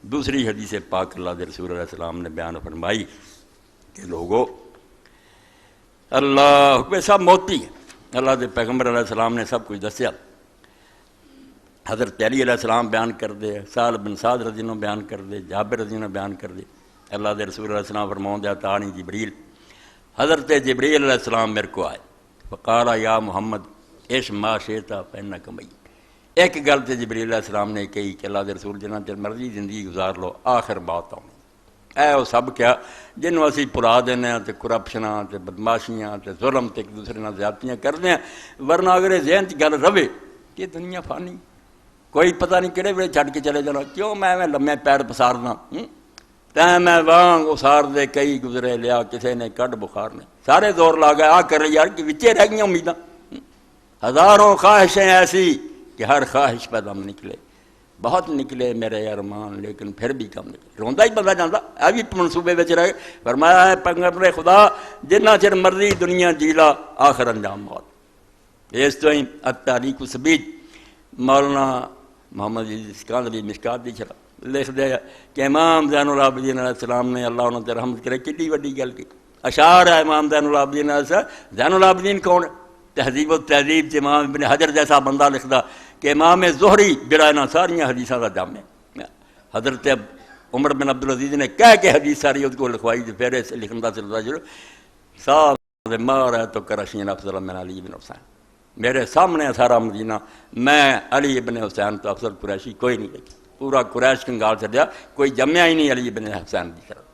دوسری حدیث پاک اللہ دے رسول علیہ السلام نے بیان فرمائی کہ لوگوں اللہ حکم سب موتی ہے، اللہ دے پیغمبر علیہ السلام نے سب کچھ دسیا، حضرت علی علیہ السلام بیان کر دے، سہل بن سعد رضی اللہ بیان کر دے، جابر رضی اللہ بیان کر دے، اللہ دے رسول علیہ السلام فرماؤں دے اتانی جبریل، حضرت جبریل علیہ السلام میرے کو آئے، فقال یا محمد عش ما شئت فانک میت، ایک گل تو جبریل علیہ السلام نے کہی کہ اللہ دے رسول جنہ چر مرضی زندگی گزار لو آخر بات آؤں اے وہ سب کیا جنہوں اسی پلا دینا تے کرپشناں تے بدماشیاں تے ظلم تے ایک دوسرے نال زیادتیاں کرتے ہیں، ورنہ اگر یہ ذہن چ گل رہے کہ دنیا فانی کوئی پتہ نہیں کہڑے ویلے چھڈ کے چلے جانا، کیوں میں لمے پیر پسارنا تیں میں وانگ اسار دے کئی گزرے لیا کسے نے کڈ بخار نے سارے زور لا گئے آ کر یار کہ وچے رہ گئی امیداں، ہزاروں خواہشیں ایسی کہ ہر خواہش پہ دم نکلے، بہت نکلے میرے ارمان لیکن پھر بھی کم نکلے، روندا ہی بندہ جاندا اے بھی منصوبے وچ رہے۔ فرمایا ہے پیغمبر خدا جنہ چر مرضی دنیا جیلا آخر انجام موت۔ اس تو ہی التاریخ السبیل مولانا محمد اسکندری مشکات دی چلا لکھ دے کہ امام زین العابدین علیہ السلام نے اللہ انہوں نے رحمت کرے کتنی وڈی گل کی، اشعار ہے امام زین العابدین علیہ السلام۔ زین العابدین کون؟ تہذیب و تہذیب سے امام ابن حجر جیسا بندہ لکھدا کہ امام زہری جڑا ساریاں حدیثاں کا جامع، حضرت عمر بن عبدالعزیز نے کہہ کے حدیث ساری اس کو لکھوائی تو پھر اسے لکھنا چلتا جو صاحب مار ہے تو کرشین افضل من علی بن حسین، میرے سامنے سارا مدینہ، میں علی ابن حسین تو افضل قریشی کوئی نہیں دیکھی، پورا قریش کنگال چڑیا کوئی جمیا ہی نہیں علی ابن حسین کی طرف۔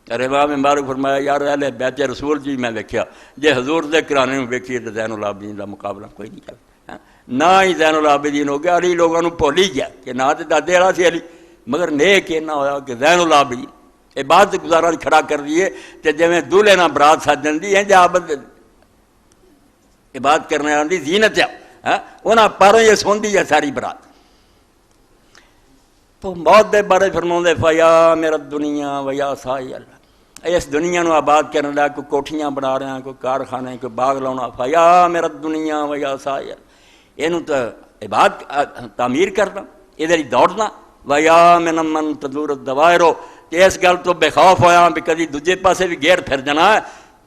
امام مبارک فرمایا یار اہل بیت رسول جی میں ویکھیا جے حضور دے کرانے میں ویکھیے تو زین العابدین دا مقابلہ کوئی نہیں کرتا، نہ ہی زین العابدین ہو گیا، علی لوگوں نے بھول ہی گیا کہ نہ تو دادے والا سی علی، مگر نیک یہ نہ ہویا کہ زین العابدین عبادت گزارا کھڑا کر دیے تے جویں دولہے نہ برات سجن دی انج عبادت کرنے والوں دی زینت ہے، انہاں پروں یہ سوندی ہے ساری برات۔ تو موت دے بارے فرماؤندے فیا میرا دنیا ویا سائی اللہ، اس دنیا نو آباد کرنے لیا کوئی کوٹھیاں بنا رہے ہیں، کوئی کارخانے کوئی باغ لاؤنا، فیا میرا دنیا ویا سائی اللہ، یہ تو عبادت تعمیر کرنا یہ دوڑنا، ویا من من تدور الدوائرو، اس گل تو بے خوف ہویا بھی کدی دوجے پاسے بھی گیر پھر جانا ہے،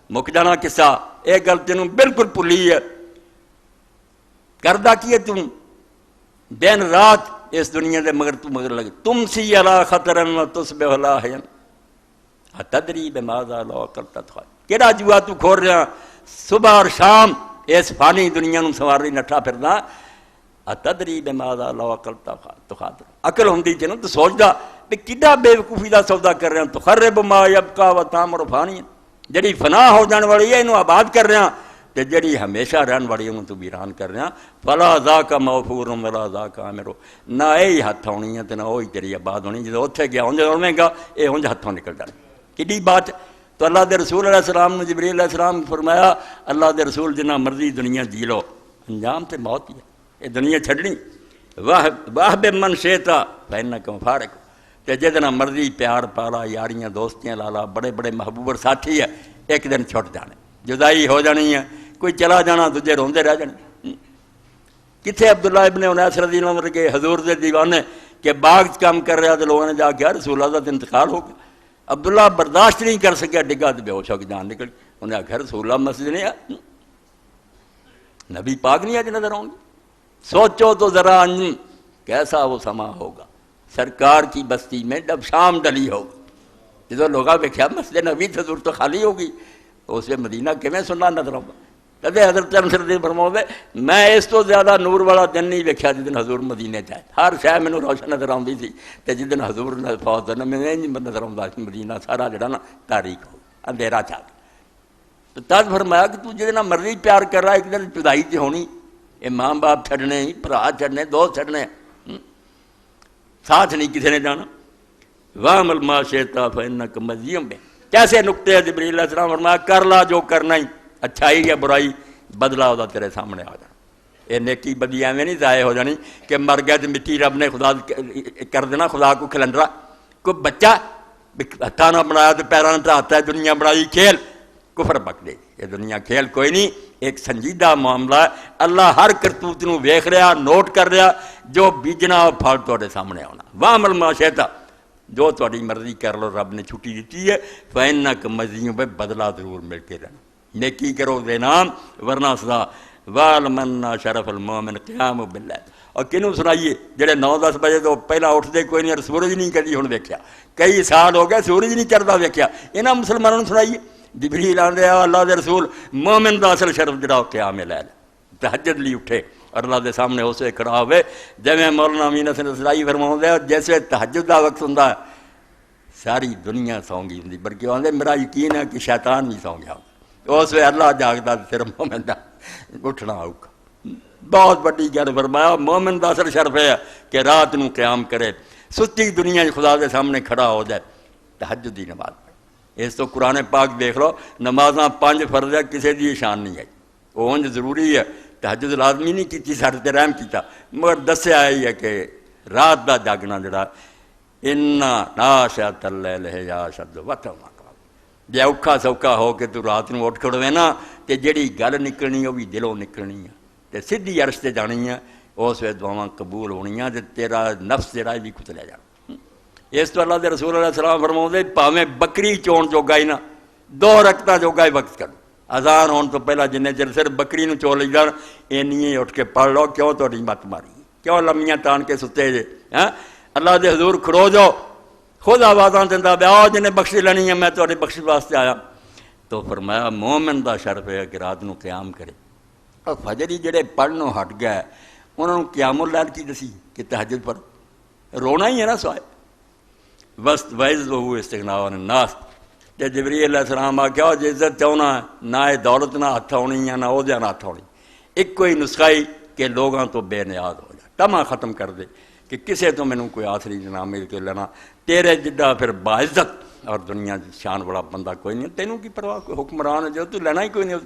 مک جانا قصہ، یہ گل تینوں بالکل بھلی ہے، کردہ کی ہے تم دن رات اس دنیا دے مگر تو مگر لگے، تم سی علا خطرن و تصبح لا حین تدری بماذا لو عقلت تخال، کیڑا جوا تو کھول رہا صبح اور شام اس فانی دنیا نو سواری نٹھا پھرنا، تدری بماذا لو عقلت تخال، عقل ہوندی تے تو سوچدا کہ کڈا بے وقوفی دا سودا کر رہا، تخرب ما یبقى وتامر فانی، جڑی فنا ہو جان والی ہے انہوں آباد کر رہا تے جڑی ہمیشہ رہن والی انہوں تو ویران کر رہا، فلا ذاک موفور ولا ذاک عامر، نہ یہی ہاتھ ہونی ہے تے نہ وہی تیری آباد ہونی، جدو اوتھے گیا ہونجے ہونے گا یہ ہونج ہاتھوں نکل جانے، کڈی بات۔ تو اللہ دے رسول علیہ السلام نے جبریل علیہ السلام فرمایا اللہ دے رسول جنہ مرضی دنیا جی لو انجام تے موت ہی ہے، یہ دنیا چھڑنی، واہ بے من شیتا فإنک مفارق، تے جدنا مرضی پیار پالا یاریاں دوستیاں لالا بڑے بڑے محبوب اور ساتھی ہے، ایک دن چھوٹ جانے، جدائی ہو جانی ہے، کوئی چلا جانا دوجے روندے رہ جانے۔ کتنے عبداللہ ابن انیس رضی اللہ عنہ کے حضور دے دیوانے کہ باغ کام کر رہا تو لوگوں نے جا کے رسول اللہ کا انتقال ہو گیا، عبداللہ برداشت نہیں کر سکیا، ڈگا تو بے ہوش ہو کے جان نکل، انہیں آخر رسول اللہ مسجد نہیں ہے، نبی پاک نہیں ہے نظر آؤں گی، سوچو تو ذرا کیسا وہ سما ہوگا، سرکار کی بستی میں جب شام ڈلی ہوگی، جدو لوگا ویکھیا مسجد نبی حضور تو خالی ہوگی، اسے مدینہ کیویں سننا نظر آؤں گا، کدے حضرت انصر دی فرماؤ دے میں اس تو زیادہ نور والا دن نہیں ویکھیا جس دن حضور مدینے چاہے، ہر شے مینوں روشن نظر آؤندی سی، تے جس دن حضور نے فوت ہونا میں نظر آؤندا سی مدینہ سارا جڑا نا تاریک ہو اندھیرا چھا گیا۔ تو تد فرمایا کہ تو جس مرضی پیار کر رہا ایک دن جدائی تے ہونی، اے ماں باپ چھڑنے بھرا چھڑنے دوست چھڑنے، ساتھ نہیں کسی نے جانا، وَعْمَلْ مَا شِئْتَ فَإِنَّكَ مَجْزِيٌّ بِهِ، کیسے نکتے ہیں جبریل علیہ السلام فرمایا کر لا جو کرنا ہی، اچھائی یا برائی بدلا ہوتا تیرے سامنے آ جانا، یہ نیکی بدی ایویں نہیں ضائع ہو جانی کہ مر گیا تو مٹی رب نے خدا کر دینا، خدا کو کھلنڈرا، کوئی بچہ ہاتھاں نہ بنایا تو پیراں نہ ہاتھ ہے، دنیا بنائی کھیل، کفر بک دے، یہ دنیا کھیل کوئی نہیں، ایک سنجیدہ معاملہ ہے، اللہ ہر کرتوت نو ویکھ رہا نوٹ کر رہا، جو بیجنا اور پھل تواڈے سامنے آنا، وَعْمَلْ مَا شِئْتَ، جو تہاڈی مرضی کر لو، رب نے چھٹی دیتی ہے، فَإِنَّكَ مَجْزِيٌّ بِهِ، بدلہ ضرور مل کے رہنا، نیکی کرو دے نام ورنہ سزا، وَالْمَنَّ شَرَفَ الْمُؤْمِنِ قِيَامُ بِاللَّيْلِ، اور کنوں سنائیے جڑے 9-10 بجے تو پہلا اٹھتے کوئی نہیں اور سورج نہیں کدی ہن ویکھیا، کئی سال ہو گئے سورج نہیں چڑھتا ویکھیا، انہاں مسلمانوں سنائیے جبریل آندے اللہ دے رسول مومن دا اصل شرف جڑا قیام لیل تہجد لی اٹھے اللہ دے سامنے اسے کھڑا ہوئے جویں مولانا امین حسن اسرائی فرماؤندے جیسے تہجد دا وقت ہوندا ہے ساری دنیا سو گئی ہوندی بلکہ آندے میرا یقین ہے کہ شیطان بھی سو گیا اس ویلے اللہ جاگدا پھر مومن دا اٹھنا ہوگا بہت بڑی گل فرمایا مومن دا اصل شرف ہے کہ رات نو قیام کرے ستی دنیا خدا دے سامنے کھڑا ہو جائے تہجد دی نماز پڑھے اس تو قرآن پاک دیکھ لو نمازاں 5 فرض ہے کسی دی شان نہیں ہے وہ انج ضروری ہے تہجد لازمی نہیں کیتی سارے تے رحم کیتا مگر دسیا ہی ہے کہ رات دا جاگنا جڑا انا ناشئۃ اللیل ہی اشد وطئا جے اوکھا سوکھا ہو کے تو رات نو اٹھ کھڑوے نا تے جڑی گل نکلنی وہ بھی دلوں نکلنی ہے تے سیدھی عرش تے جانی ہے اس ویلے دعاواں قبول ہونیاں تے تیرا نفس جڑا بھی کتلیا جانا اس تو اللہ دے رسول علیہ السلام فرماؤندے بھاویں بکری چون جوگا ہی نا 2 رکعتاں جوگا ہی وقت کرو اذان ہون تو پہلا جنہیں چر صرف بکری نو چو لئی جان اینی اٹھ کے پڑھ لو کیوں تہاڈی مت ماری کیوں لمیاں تان کے ستے جے اللہ دے حضور کھڑو جاؤ خود آوازاں دیندا پیا جنہیں بخشی لینی ہے میں تہاڈی بخشش واسطے آیا تو فرمایا مومن دا شرف ہے کہ رات نو قیام کرے اور فجر ہی جڑے پڑھنوں ہٹ گئے انہوں نے قیام اللیل کی دسی کہ تہجد پڑھ رونا ہی ہے نا سوائے بس وعز وہ استغنا عن الناس تے جبریل علیہ السلام آکھیا جے عزت چاہنا نہ دولت نہ ہتھ آنی ہے نہ عہدے نہ ہتھ آنی ایک کوئی نسخہ ہی کہ لوگاں تو بے نیاز ہو جائے تما ختم کر دے کہ کسے تو مینوں کوئی آخری نہ مل کے لینا تیرے جڈا پھر باعزت اور دنیا شان بڑا بندہ کوئی نہیں تینوں کی پرواہ کوئی حکمران ہے جو تو لینا ہی کوئی نہیں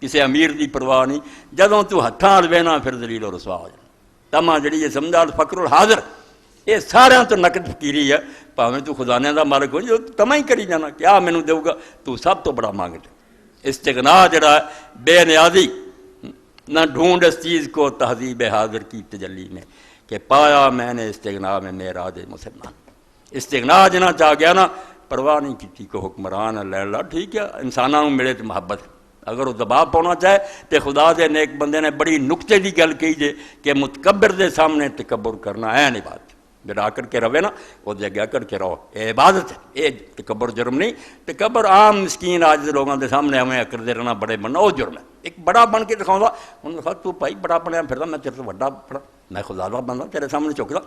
کسی امیر دی پرواہ نہیں جدوں تو ہتھاں وال وینا پھر ذلیل و رسوا ہو جانا تما جڑی یہ سمجھا فقر الحاضر یہ سارے تو نقد فقیری ہے پاویں تو خزانے دا مالک ہو جو تما ہی کری جانا کیا مینوں دے گا تو سب تو بڑا مانگتا استغنا جڑا ہے بے نیازی نہ ڈھونڈ اس چیز کو تہذیب حاضر کی تجلی میں کہ پایا میں نے استغنا میں میرا دے مسلمان استغنا جنا چاہ گیا نا پرواہ نہیں کی کو حکمران اللہ اللہ ٹھیک ہے انسانوں ملے تو محبت اگر وہ دباؤ پانا چاہے تو خدا دے نیک بندے نے بڑی نقطے دی گل کہی جے کہ متکبر دے سامنے تکبر کرنا ہے نہیں بات جڑا کر کے رہے نا وہ جگہ کر کے رہو یہ عبادت ہے یہ تکبر جرم نہیں تکبر عام مسکین آج دے لوگوں دے سامنے ہمیں اکر دے رہنا بڑے بننا وہ جرم ہے ایک بڑا بن کے دکھاؤں گا انہوں نے کہا تو بھائی بڑا بنیا پھر میں تیرے سے بڑا پڑا میں خدا دا بندہ تیرے سامنے چوکدا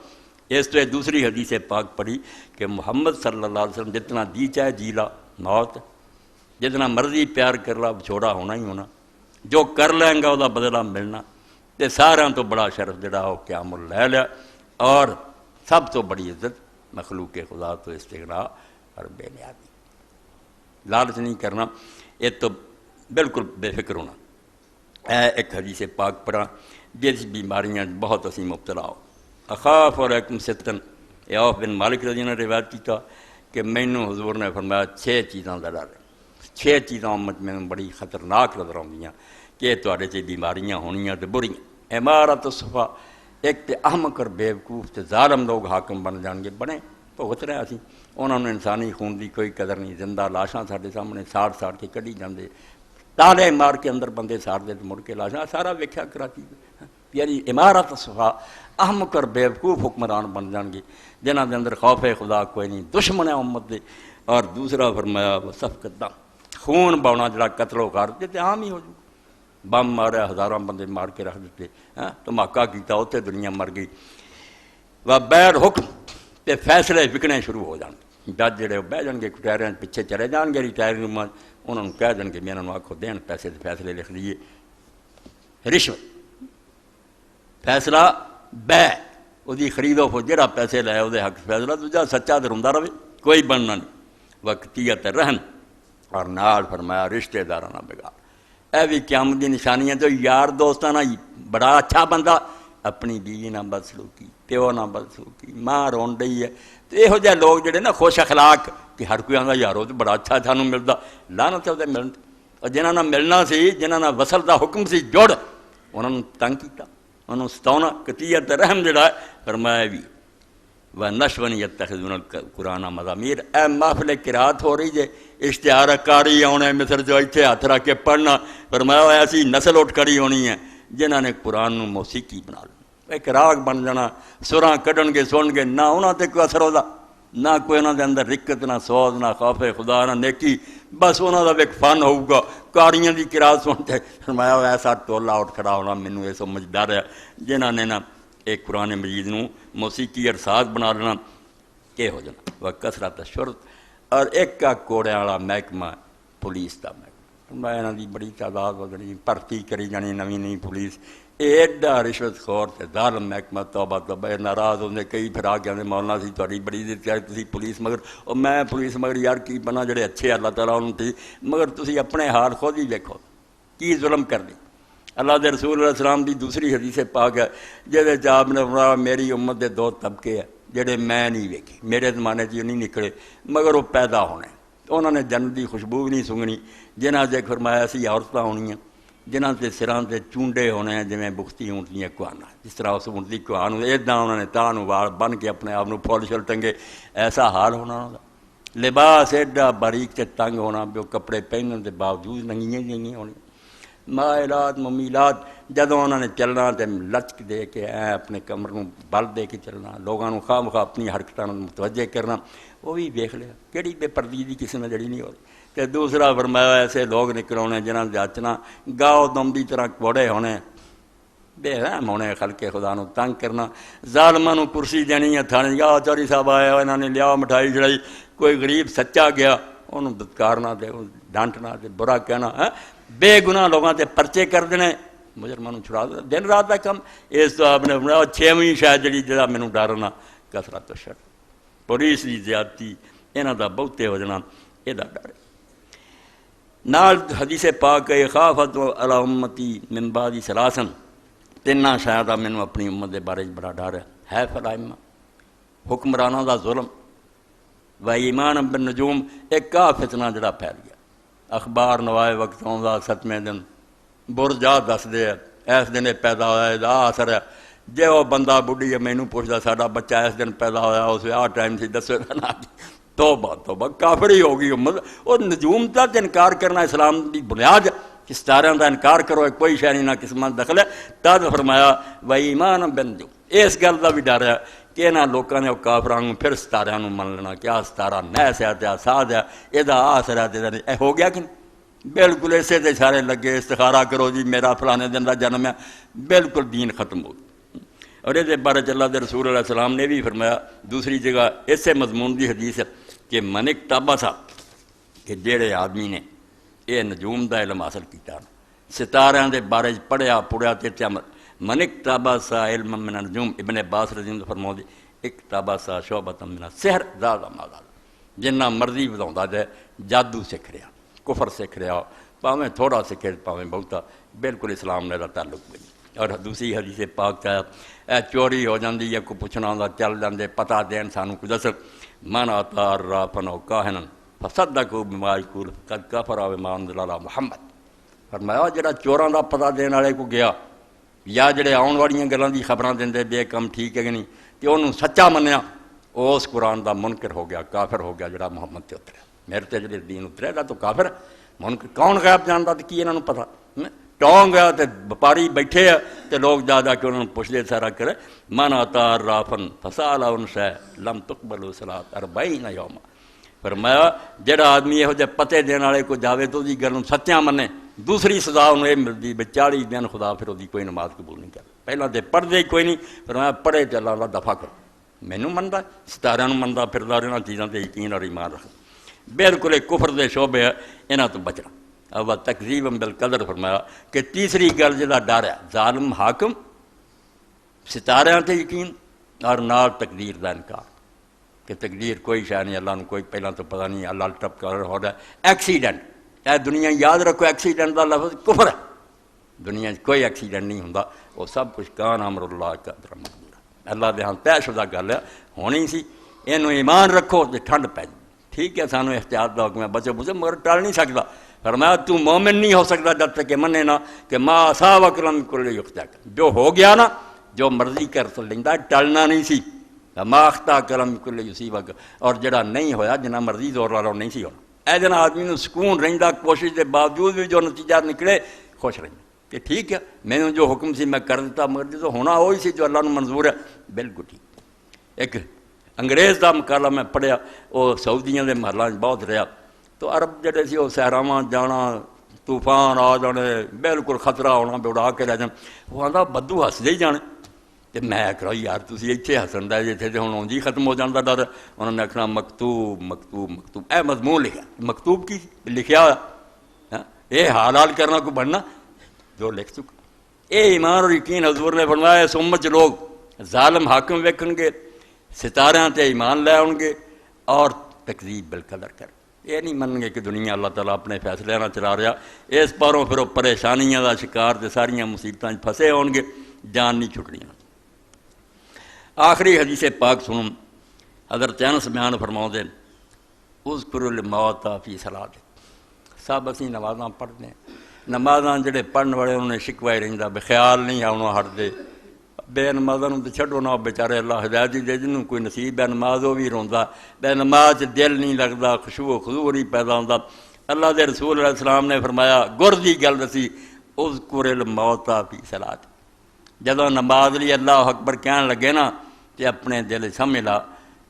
اس تو دوسری حدیث پاک پڑھی کہ محمد صلی اللہ علیہ وسلم جتنا جی چاہے جی لا موت جتنا مرضی پیار کر لا چھوڑا ہونا ہی ہونا جو کر لیں گا وہ بدلہ ملنا تے سارا تو بڑا شرف جڑا ہو قیام اللیل ہے اور سب تو بڑی عزت مخلوق خدا تو استغنا اور بے نیازی لالچ نہیں کرنا یہ تو بالکل بے فکر ہونا ایک حدیث پاک پڑھا جس بیماریاں بہت اسی مبتلا ہو اخاف اور ایکم ستن عوف بن مالک رضی اللہ نے روایت کیتا کہ مینوں حضور نے فرمایا 6 چیزاں دا ڈر 6 چیزاں امت میں بڑی خطرناک نظر آਉਂਦੀਆਂ کہ تواڈے تے بیماریاں ہونیاں تے بریاں عمارت صفا ایک تے احمق اور بیوقوف تے ظالم لوگ حاکم بن جان گے بنے بھگت رہے اسی انہوں نے انسانی خون دی کوئی قدر نہیں زندہ لاشاں ساڈے سامنے ساڑ کے کڈی جاندے تالے مار کے اندر بندے ساڑ دے مڑ کے لاشاں سارا ویکھیا کراچی یعنی عمارت صفا احمق اور بیوقوف حکمران بن جان گے جنہاں دے اندر خوف خدا کوئی نہیں دشمن ہے امت دے اور دوسرا فرمایا صفقت دم خون باؤنا جڑا قتل و غارت تے عام ہی ہو جو بم ماریا ہزاراں بندے مار کے رکھ دیتے دھماکہ کیتا اوتے دنیا مر گئی و بیر حکم تے فیصلے وکنے شروع ہو جان جج جڑے بہ جان گے کٹہریاں پیچھے چلے جان گے ریٹائر روم انہوں نے کہہ دیں گے میں انہوں آکھو دین پیسے تے فیصلے لکھ لیے رشوت فیصلہ بے وہ خرید و فروخت جڑا پیسے لائے وہ حق فیصلہ دوجا سچا تے روندا رہے کوئی بننا نہیں وقتیت رہن اور نال فرمایا رشتے داراں نہ بگاڑ اے بھی قیامت دی نشانیاں تو یار دوستاں نہ بڑا اچھا بندہ اپنی بیوی نہ بدسلوکی پیو نہ بدسلوکی ماں رون رہی ہے تو یہو جہے لوگ جڑے نا خوش اخلاق کہ ہر کوئی آندا یارو تو بڑا اچھا سانوں ملدا لعنت ہے ملن اور جنہاں نہ ملنا سی جنہاں نہ وصل دا حکم سی جوڑ انہاں نوں تنگ کیتا انہوں ستونا قطیعت رحم جڑا ہے فرمایا بھی وَنَشْوَنِ يَتَّخِذُونَ الْقُرْآنَ مَزَامِيرَ اے محفل قرات ہو رہی جے اشتہار کاری آنے مصر جو اتنے ہاتھ رکھ کے پڑھنا فرمایا ایسی نسل اٹھ کھڑی ہونی ہے جنہاں نے قرآن نو موسیقی بنا لو ایک راگ بن جانا سراں کڈن گے سن گے نہ انہاں تے کوئی اثر ہوتا نہ کوئی انہوں دے اندر رکت، نہ سوز، نہ خوف خدا، نہ نیکی، بس انہوں دا ایک فن ہوگا کاریاں دی قرات سنتے فرمایا ایسا ٹولا اٹھ کھڑا ہونا مینوں یہ سمجھ ڈر ہے جنہاں نے نا ایک قرآن مجید نوں موسیقی ارساز بنا لینا کہ ہو جانا وہ کثرت شرط اور ایک کا کوڑے والا محکمہ پولیس دا محکمہ میں انہاں دی بڑی تعداد وغیرہ بھرتی کری جانی نویں نئی پولیس ایڈا رشوت خور تے ظالم محکمہ توبہ توبہ ناراض ہوندے کئی پھر آ کے مولانا سی تہاڈی بڑی عزت ہے تسی پولیس مگر او میں پولیس مگر یار کی بنا جڑے اچھے اللہ تعالیٰ انہوں تھی مگر تسی اپنے حال خود ہی دیکھو کی ظلم کر دی اللہ دے رسول علیہ السلام دی دوسری حدیث پاک ہے جہدے چ آپ نے فرمایا میری امت دے دو طبقے ہیں جڑے میں نہیں ویکھے میرے زمانے چ نہیں نکلے مگر وہ پیدا ہونے انہوں نے جنت دی خوشبو بھی نہیں سنگنی جنہاں سے فرمایا سی عورتاں ہونیاں جنہاں سے سراں سے چونڈے ہونے ہیں جویں بختی اونٹ دیاں کوہانا جس طرح اس اونٹ دی کوہان ایداں انہوں نے تاں نوں وال بن کے اپنے آپ نوں پھول شل ٹنگے ایسا حال ہونا انہوں دا لباس ایڈا باریک تے تنگ ہونا بھی وہ کپڑے پہننے کے باوجود ننگیاں نہیں ہونی مائلات ممیلات جدوں انہوں نے چلنا تے لچک دے کے اپنے کمر نوں بل دے کے چلنا لوگاں نوں خواہ مخواہ اپنی حرکتاں نوں متوجہ کرنا وہ بھی ویکھ لیا کہڑی بے پردگی دی کسی نے جڑی نہیں ہو رہی تے دوسرا فرمایا ایسے لوگ نکل ہونے جنہاں دے اچنا گاؤ دم دی طرح کوڑے ہونے بے رحم ہونے خلق خدا نو تنگ کرنا ظالماں نوں کرسی دینی ہے تھانے یا چوری صاحب آیا انہوں نے لیا مٹھائی چڑھائی کوئی غریب سچا گیا انہوں دتکارنا تے ڈانٹنا تے برا کہنا بے گناہ لوگاں تے پرچے کر دینے مجرماں نوں چھڑا دینا دن رات دا کم اس تو آپ نے فرمایا چھویں شاید جڑی جڑا مینوں ڈرنا کثرت و شر پولیس دی زیادتی انہاں دا بہتے ہو جانا یہ ڈر نال حدیث پاک ہے خافت علی امتی من بعد ثلاثن تینا شاید مینوں اپنی امت دے بارے بڑا ڈر ہے فلائمہ حکمرانوں دا ظلم و ایمان بالنجوم ایک کا فتنہ جڑا پھیل گیا اخبار نوائے وقت آؤں ستویں دن برجا دس دے اس دن پیدا ہوا ہے اثر ہے جے وہ بندہ بڑھی ہے مینوں پوچھدا ساڈا بچہ اس دن پیدا ہوا اس آ ٹائم سی دسے گا نا توبہ توبہ کافر ہی ہوگی امت اور نجوم تک انکار کرنا اسلام کی بنیاد کہ ستاریاں کا انکار کرو کوئی شے نہیں نہ قسمت دخل ہے تد فرمایا و ایمان بالنجوم اس گل کا بھی ڈر ہے کہ انہاں لوکاں نے کافراں پھر ستاریاں من لینا کہ ستارہ نیس ہے تے ساد ہے یہ آسر ہے تے ہو گیا کہ بالکل اسے تے سارے لگے استخارہ کرو جی میرا فلانے دن کا جنم ہے بالکل دین ختم ہو اور یہ بارے اللہ دے رسول علیہ السلام نے بھی فرمایا دوسری جگہ اسے مضمون دی حدیث ہے کہ منک تابا سا کہ جڑے آدمی نے یہ نجوم دا علم حاصل کیتا ستاریاں دے بارے پڑھیا پڑھیا تے منک تابا سا علم من النجوم ابن عباس رضی اللہ فرماؤ دی ایک تابا سا شعبۃ من السحر زاد ما زاد جنہ مرضی وداوندا جائے جادو سکھ رہا کفر سکھ رہا پاویں تھوڑا سکھے پاویں بہتا بالکل اسلام نے تعلق نہیں اور دوسری حدیث پاک کا چوری ہو جاندی ہے کو پوچھنا ہوندا چل جاندے پتہ دین سانوں کو دس من اتا رافن او کاہنن فصدقوا بما یقول قد کفر بما انزل علی محمد فرمایا جڑا چوراں دا پتہ دین والے کو گیا یا جڑے آن والیاں گلاں دی خبراں دیندے بے کم ٹھیک ہے کہ نہیں تے انہوں سچا منیا اس قرآن دا منکر ہو گیا کافر ہو گیا جڑا محمد تے اتریا میرے تے جڑے دین اترے گا تو کافر منکر کون غیب جاندا تے کی انہاں نوں پتہ ٹونگ گیا تے وپاری بیٹھے ہیں تے لوگ جا جا کے انہوں نے پوچھتے سارا کرے من اتا رافن فسال ان شے لم تقبل صلاۃ 40 یوم فرمایا جڑا آدمی یہو جے پتے دین والے کو جاوے تو دی گل سچیاں منے دوسری سزا انہوں یہ ملتی بھی 40 دن خدا پھر وہی کوئی نماز قبول نہیں کرتا پہلے تو پڑھتے ہی کوئی نہیں فرمایا پڑھے تو اللہ دفاع کرو مینوں منتا ستارے منتا پھردا رہنا چیزاں تے یقین اور ایمان رکھ بالکل ایک کفر دے شعبے ہے انہاں تو بچنا اب تکذیب بالقدر فرمایا کہ تیسری گل جہاں ڈر ہے ظالم حاکم ستاریاں تے یقین اور نال تقدیر دا انکار کہ تقدیر کوئی شے نہیں اللہ نو کوئی پہلا تو پتہ نہیں اللہ ٹپ کر ہو رہا ہے ایکسیڈنٹ اے دنیا یاد رکھو ایکسیڈنٹ دا لفظ کفر ہے دنیا کوئی ایکسیڈنٹ نہیں ہوندا وہ سب کچھ کان امر اللہ قدر مقدور اللہ دے ہاں طے شدہ گل ہے ہونی سی اینو ایمان رکھو تے ٹھنڈ پے ٹھیک ہے سانو احتیاط دا حکم ہے بچے بچے مگر ٹال نہیں سکتا فرمایا تو مومن نہیں ہو سکتا جب تک کہ منے نہ کہ ما اصابک لم یکن لیخطئک جو ہو گیا نا جو مرضی کر تو لیندا ٹلنا نہیں سی ما اخطأک لم یکن لیصیبک اور جڑا نہیں ہویا جنہ مرضی زور والا نہیں سی ہونا اے جنا آدمی نو سکون رہندا کوشش دے باوجود بھی جو نتیجہ نکلے خوش رہندا کہ ٹھیک ہے میں نے جو حکم سی میں کر دیتا مگر جو ہونا وہی سی جو اللہ نو منظور ہے بالکل ٹھیک ایک انگریز کا مقابلہ میں پڑھیا وہ سعودیاں کے محلوں بہت رہا، تو عرب جڑے سی وہ صحراواں جانا، طوفان آ جانے، بالکل خطرہ ہونا بھی اڑا کے لے جان، وہ آتا بدو ہسدے ہی جانے، تو میں آخر یار تھی اتنے ہسن دے جیسے تو ہوں اونجی ختم ہو جاتا ڈر، انہوں نے آخنا مکتوب مکتوب مکتوب، اے مضمون لکھا، مکتوب کی لکھیا ہوا یہ حال حال کرنا کو بننا جو لکھ چکا، اے ایمان اور یقین حضور نے فرمایا اس امت لوگ ظالم حاکم ویکھن گے، ستاریاں تے ایمان لے آؤ گے اور تکذیب بالقدر کر، یہ نہیں منن گے کہ دنیا اللہ تعالیٰ اپنے فیصلے نہ چلا رہا، اس پاروں پھر وہ پریشانیاں دا شکار تے ساریاں مصیبتاں پھسے ہون گے، جان نہیں چھٹنی۔ آخری حدیث پاک سنوں، حضرت انس بیان فرماؤں دے اذکر الموت فی صلاۃ، سب اسی نمازاں پڑھتے ہیں، نمازاں جڑے پڑھن والے انہوں نے شکوا ہی رہندا بے خیال نہیں آنا ہٹتے، بے نمازاں تو چھڈو نہ بیچارے اللہ ہدایت دے جنوں کوئی نصیب ہے نماز وہ بھی روندا، بے نماز دل نہیں لگتا، خشوع و خضوع نہیں پیدا ہوندا۔ اللہ دے رسول علیہ السلام نے فرمایا گر دی گل دسی اذکر الموت فی صلاۃ، جدوں نماز لی اللہ اکبر کہن لگے نا تے اپنے دل سمجھ لا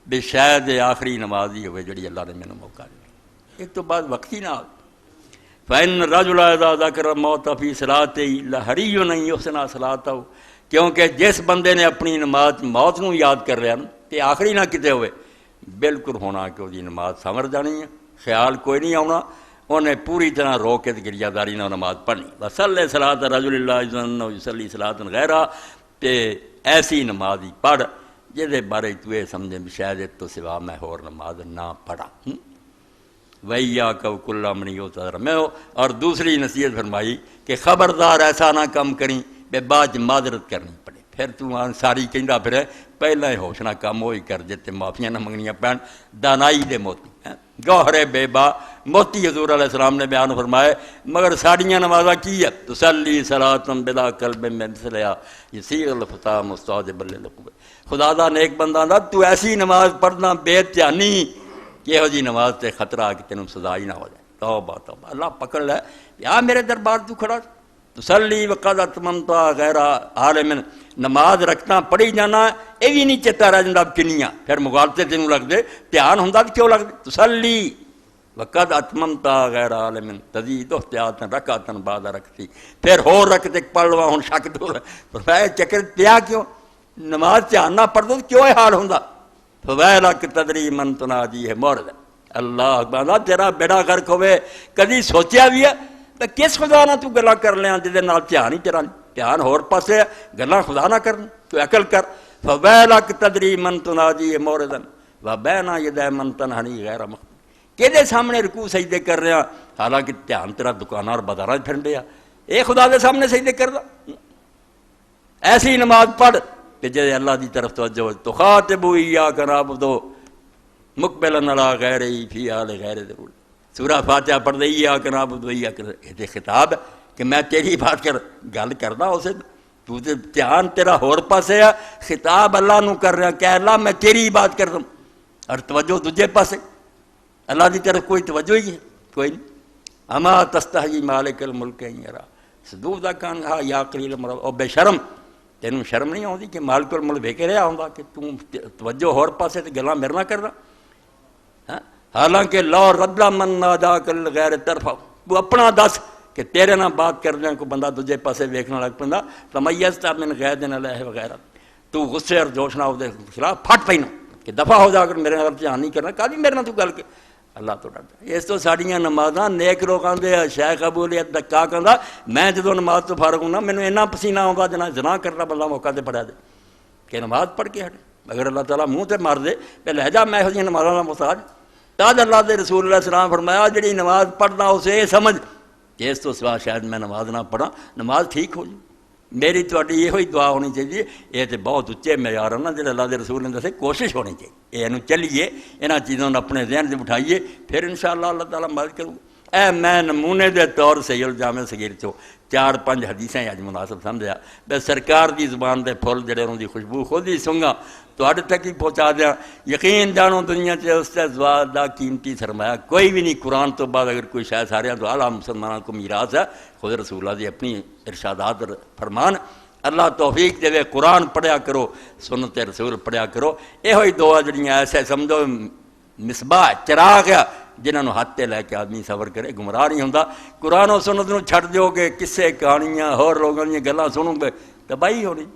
بے شاید آخری نماز ہی ہوئے جڑی اللہ نے مینوں موقع دیا، ایک تو بعد وقت ہی نہ آ فَإِنَّ الرَّجُلَ إِذَا ذَكَرَ الْمَوْتَ فِي صَلَاتِهِ لَحَرِيٌّ أَن يُحْسِنَ صَلَاتَهُ، کیونکہ جس بندے نے اپنی نماز موت نو یاد کر رہا نا کہ آخری نہ کتے ہوئے، بالکل ہونا کہ وہ نماز سمر جانی ہے، خیال کوئی نہیں آنا، انہیں پوری طرح رو کے گریہ داری نہ نماز پڑھنی، وَصَلِّ صَلَاةَ رَجُلِ اللَّهِ إِذَا يُصَلِّي صَلَاةً غَيْرَهَا، تے ایسی نماز ہی پڑھ جہدے بارے تو یہ سمجھے شاید اس تو سوا میں ہور نماز نہ پڑھا، وَإِيَّاكَ وَكُلَّ مَنْ يُعْتَذِرُ میں، اور دوسری نصیحت فرمائی کہ خبردار ایسا نہ کم کریں بے بعد معذرت کرنی پڑے، پھر تو ساری کہندا پھر پہلا ہی ہوشنا کام وہی کر جتے معافیاں نہ منگنیاں پین، دانائی دے موتی گوہر بے با موتی حضور علیہ السلام نے بیان فرمائے، مگر ساڑیاں نمازاں کی ہے تسلی صلاۃ بلا قلب میں مثلیا یسیغ الفتح مستعجب للقوہ، خدا دا نیک بندہ دا تو ایسی نماز پڑھنا بے دھیانی کہ یہ جی نماز تے خطرہ کہ تینوں سزا ہی نہ ہو جائے، توبہ توبہ، اللہ پکڑ لے یا میرے دربار تو کھڑا تسلی وقد اتممت غیر عالم، نماز رکھنا پڑھی جانا یہ بھی نہیں چیتا رہ جاتا کنیاں، پھر مغالطے تینوں لگ دے دھیان ہوندا تو کیوں لگ دے، تسلی وقد اتممت غیر عالم تزید احتیاطا رکعتا بعد رکعتی، پھر ہو رکعت ایک پڑھ لوا ہن شک دو فرمایا چکر پیا کیوں، نماز دھیان نہ پڑھ دو کیوں یہ حال ہوندا، فویلک تدری من تناجی ہے مورد، اللہ اکبر تیرا بیڑا غرق ہوئے کدی سوچیا بھی ہے تو کس خدا نہ تو گلا کر لیا جہدے نال دھیان ہی تیرا دھیان ہور پاسے گلا خدا نہ کرن، تو عقل کر، فویلک تدری من تناجی ہے موردن و بین یدی من تنہنی غیر مخبر، کہدے سامنے رکوع سجدے کر رہے ہیں حالانکہ دھیان تیرا دکاناں اور بازاراں پھرن دیا، اے خدا دے سامنے سجدے کر دا، ایسی نماز پڑھ کہ جے اللہ دی طرف توجہ ہو، تخاطب ایاک نعبد مقبلا علی غیرہ فی حال غیر ضرور، سورہ فاتحہ پڑھ دے ایاک نعبد ایاک، یہ خطاب ہے کہ میں تیری بات کر گل کردا اسے تو تے دھیان تیرا ہور پاسے ہے، خطاب اللہ نو کر رہا کہ اللہ میں تیری بات کر رہا ہوں، اور توجہ دوجے پاسے اللہ دی طرف کوئی توجہ ہی ہے کوئی نہیں، اما تستحی مالک الملک ان یرا صدوق دا کان ہا یا قلیل مرض، او بے شرم تینوں شرم نہیں آتی کہ مالک الملک ویکھ رہا ہوندا کہ تو توجہ ہور پاسے تے گلاں میرے نہ کردا، حالانکہ لا رد من ناداک الغیر طرفا، تو اپنا دس کہ تیرے نہ بات کر دیں کو بندہ دوجے پاسے ویکھنا لگ پندا، تمیزت من غیر علیہ وغیرہ، تو غصے اور جوش نہ دے خلاف پھٹ پینا کہ دفع ہو جا کر میرے نال دھیان نہیں کرنا، کدی میرے نال تو گل کے اللہ تو ڈردا، اس تو ساڈیاں نمازاں نیک لوگ آندے شیخ ابولیت دکا کہندا میں جدوں نماز تو فارغ ہونا مینوں اینا پسینہ آوندا جنا زنا کرنا بندہ موقع تے پڑھا دے کہ نماز پڑھ کے ہٹے، اگر اللہ تعالیٰ منہ تے مار دے کہ لہجہ میں یہ نمازاں دا محتاج، تاج اللہ دے رسول اللہ السلام فرمایا جڑی نماز پڑھنا اسے یہ سمجھ کہ اس تو سوا شاید میں نماز نہ پڑھا نماز ٹھیک ہو جائے، میری تہاڈی یہ ہوئی دعا ہونی چاہیے، یہ تو بہت اچے معیار نا جڑے اللہ دے رسول نے دسے، کوشش ہونی چاہیے یہ چلیے انہاں چیزوں نے اپنے ذہن سے بٹھائیے، پھر انشاءاللہ اللہ تعالیٰ مدد کروں گا۔ اے میں نمونے دے طور سے الجامع صغیر چو 4-5 حدیثیں اج مناسب سمجھا بے سرکار دی زبان دے پھول جڑے انہوں دی خوشبو خود ہی سنگا تو تک ہی پہنچا دیا، یقین جانو دنیا سے اس سے زواد دا قیمتی سرمایہ کوئی بھی نہیں، قرآن تو بعد اگر کوئی شاید سارے تو اعلیٰ مسلمانوں کو میراث ہے، خود رسول اللہ دی اپنی ارشادات فرمان، اللہ توفیق دے، قرآن پڑھیا کرو، سنت رسول پڑھیا کرو. یہ ہوئی دو جڑیاں ایسے سمجھو مصباح چراغ ہے جنہوں ہاتھ تے لے کے آدمی سفر کرے، گمراہ نہیں ہوندا. قرآن و سنت نو چھڈ دیو گے، قصے کہانیاں ہور لوگوں دی گلاں سنو گے، تباہی ہونی.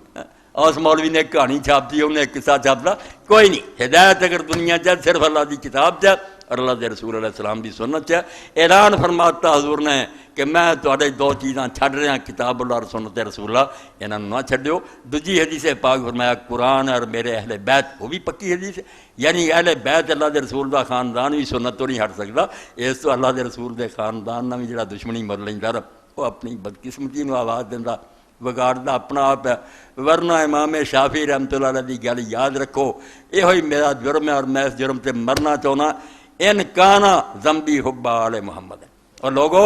اس مولوی نے کہانی چھاپتی، انہیں قصہ چھاپتا، کوئی نہیں. ہدایت اگر دنیا چ صرف اللہ دی کتاب چ اور اللہ دے رسول علیہ السلام دی سنت چ. اعلان فرماتا حضور نے کہ میں تواڈے دو چیزاں چھڈ رہا، کتاب اللہ اور سنت رسول اللہ، انہاں نہ چھڈیو. دوجی حدیث پاک فرمایا قرآن اور میرے اہل بیت، وہ بھی پکی حدیث ہے. یعنی اہل بیت اللہ دے رسول دا خاندان بھی سنت تو نہیں ہٹ سکتا. اس تو اللہ دے رسول دے خاندان نہ بھی جڑا دشمنی مر لیندا وہ اپنی بدقسمتی نو آواز دیندا، بگاڑتا اپنا آپ ہے. ورنہ امام شافعی رحمۃ اللہ علیہ کی گل یاد رکھو، یہ ہوئی میرا جرم ہے اور میں اس جرم سے مرنا چاہنا. ان کانا ذنبی حب آل محمد ہے. اور لوگوں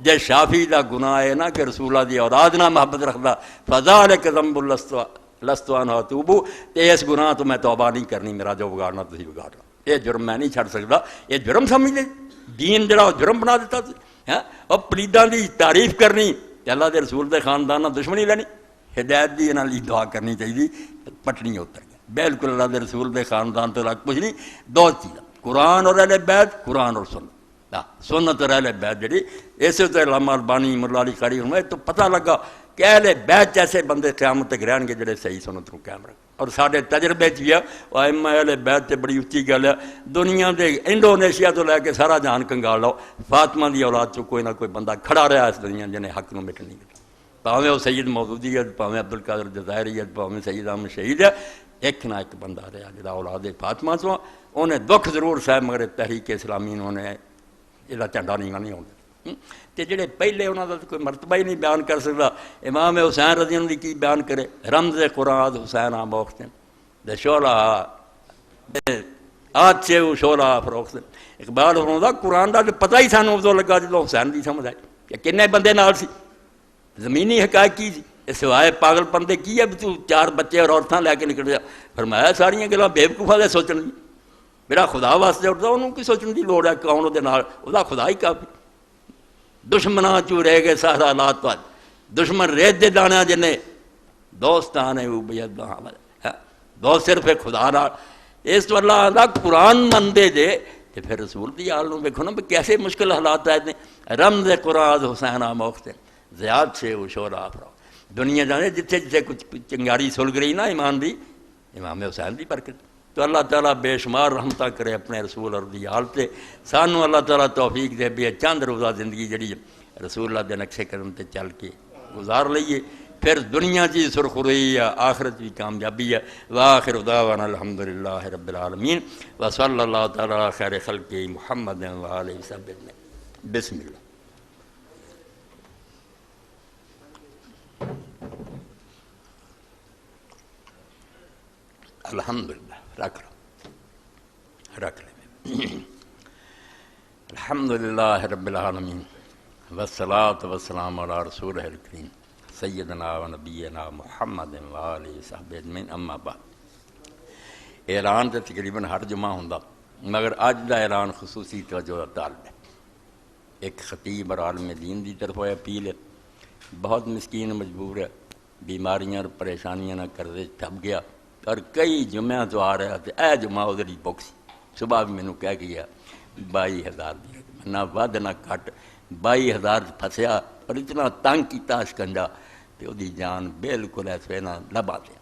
جے شافعی دا گناہ ہے نا کہ رسول اللہ دی اولاد نہ محبت رکھدا، فذالک ذنب لست عنہ اتوب، اس گناہ تو میں توبہ نہیں کرنی، میرا جو بگاڑنا تسی بگاڑنا، یہ جرم میں نہیں چھڑ سکتا. یہ جرم سمجھ لے، دین جڑا جرم بنا دیتا سی. اور پلیداں دی تعریف کرنی، اللہ دے رسول دے خاندان نہ دشمنی لینی، ہدایت دی انہاں لئی دعا کرنی چاہیے. پٹنی اتر گیا بالکل اللہ دے رسول دے خاندان تو لگ کچھ نہیں. دو چیزاں، قرآن اور اہل بیت، قرآن اور سنت. سنت اور اہل بیت جڑی اسے تو علامہ البانی مولا علی قاری فرمائے تو پتہ لگا کہ اہل بیت ایسے بندے قیامت تک رہن گے جڑے صحیح سنت کو قائم رکھ. اور سارے تجربے بھی ہے وہ ائمہ اہل بیت تے بڑی اچھی گل ہے. دنیا دے انڈونیشیا تو لے کے سارا جہان کنگال لو، فاطمہ دی اولاد چ کوئی نہ کوئی بندہ کھڑا رہا اس دنیا جنہیں حق نو مٹ نہیں کرتا. پاویں وہ سید مودودی ہے، پاویں عبد القادر جزائری ہے، پاویں سید احمد شہید ہے، ایک نہ ایک بندہ رہا جڑا اولاد فاطمہ چوں. انہیں دکھ ضرور سہ مگر تحریک اسلامی انہوں نے یہ جھنڈا نہیں آتا. تے جڑے پہلے انہوں کا کوئی مرتبہ ہی نہیں بیان کر سکتا. امام حسین رضی اللہ عنہ کی بیان کرے، رمز قرآن حسین آموختن دے شعلہ آج سے وہ شعلہ فروختن. اقبال فرماتا قرآن کا پتہ ہی سانوں ادو لگا جدو حسین کی سمجھ آئی کہ کنے بندے نال سی، زمینی حقائق کی سی، سوائے پاگل پندے کی ہے بھی تو چار بچے اور عورتیں لے کے نکل جا. فرمایا ساریاں گلاں بے وقوفاں دے سوچن دی، میرا خدا واسطے اٹھتا انہوں کی سوچن کی لوڑ ہے، کون دے نال وہ خدا ہی کافی. دشمناں چوں رہ گئے سارا لات پاج، دشمن ریت دے دانا جنے دوستان ہے وہ بید ہے دوست صرف خدا نال. اس تو اللہ آدھا قرآن مندے دے تے پھر رسول دی آل نو دیکھو نا کیسے مشکل حالات آئے ہیں. رمز قرآن حسین آموختن زیاد سے وہ شعلہ افروخت. دنیا جانے جتھے جتھے کچھ چنگاری سل گئی نا ایمان دی، امام حسین دی برکت. تو اللہ تعالیٰ بے شمار رحمتہ کرے اپنے رسول اور دی حالتے. سانو اللہ تعالیٰ توفیق دے بھی چند روزہ زندگی جڑی رسول اللہ دے نقشے قدم تے چل کے گزار لئیے، پھر دنیا چی سرخروئی ہے، آخرت بھی کامیابی ہے. وآخر دعوانا الحمدللہ رب العالمین وصلی اللہ تعالیٰ خیر خلق محمد وآلہ وسلم. بسم اللہ. الحمدللہ رکھ لیں. الحمدللہ رب العالمین والصلاة والسلام علی رسولہ الکریم سیدنا و نبینا محمد و آلہ وصحبہ اجمعین. اما بعد، اعلان تو تقریباً ہر جمعہ ہوندا مگر اج دا اعلان خصوصی توجہ دا طالب ہے. ایک خطیب اور عالم دین دی طرف اپیل ہے، بہت مسکین مجبور ہے، بیماریاں اور پریشانیاں نہ قرضے چھپ گیا اور کئی جمعہ تو آ رہا تھے. اے جمعہ ادھر بک سی، صبح بھی مینوں کہہ گیا 22,000 دی نہ ود نہ کٹ، 22,000 پھسیا اور اتنا تنگ کیتا شکنجا کہ وہ جان بالکل ایسے نہ لبا دیا.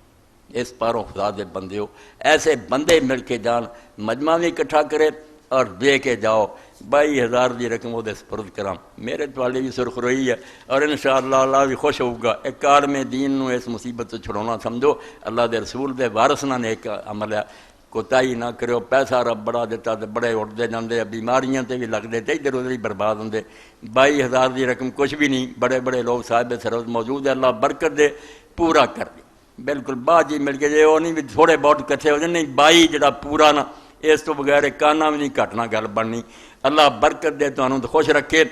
اس پاروں خدا دے بندے ہو، ایسے بندے مل کے جان مجمع بھی اکٹھا کرے اور دے کے جاؤ. 22,000 دی رقم وہ سپرد کراں. میرے توالے بھی سرخ روئی ہے اور انشاءاللہ اللہ بھی خوش ہوگا. ایک عالم دین نو اس مصیبت تو چھڑونا سمجھو اللہ دے رسول دے وارث نہ نیک عمل ہے. کوتاہی نہ کرو. پیسہ رب بڑا دیتا تے بڑے اٹھتے جاندے، بیماریاں تے بھی لگتے تے ادھر ادھر ہی برباد ہوندے. 22,000 دی رقم کچھ بھی نہیں، بڑے بڑے لوگ صاحب سروت موجود ہے، اللہ برکت دے پورا کر دے. بالکل باجی مل کے جے وہ نہیں بھی تھوڑے بہت کٹھے ہو جائیں، نہیں 22 جڑا پورا نا اس تو بغیر کانا بھی نہیں گھٹنا گل بننی. اللہ برکت دے تو خوش رکھے.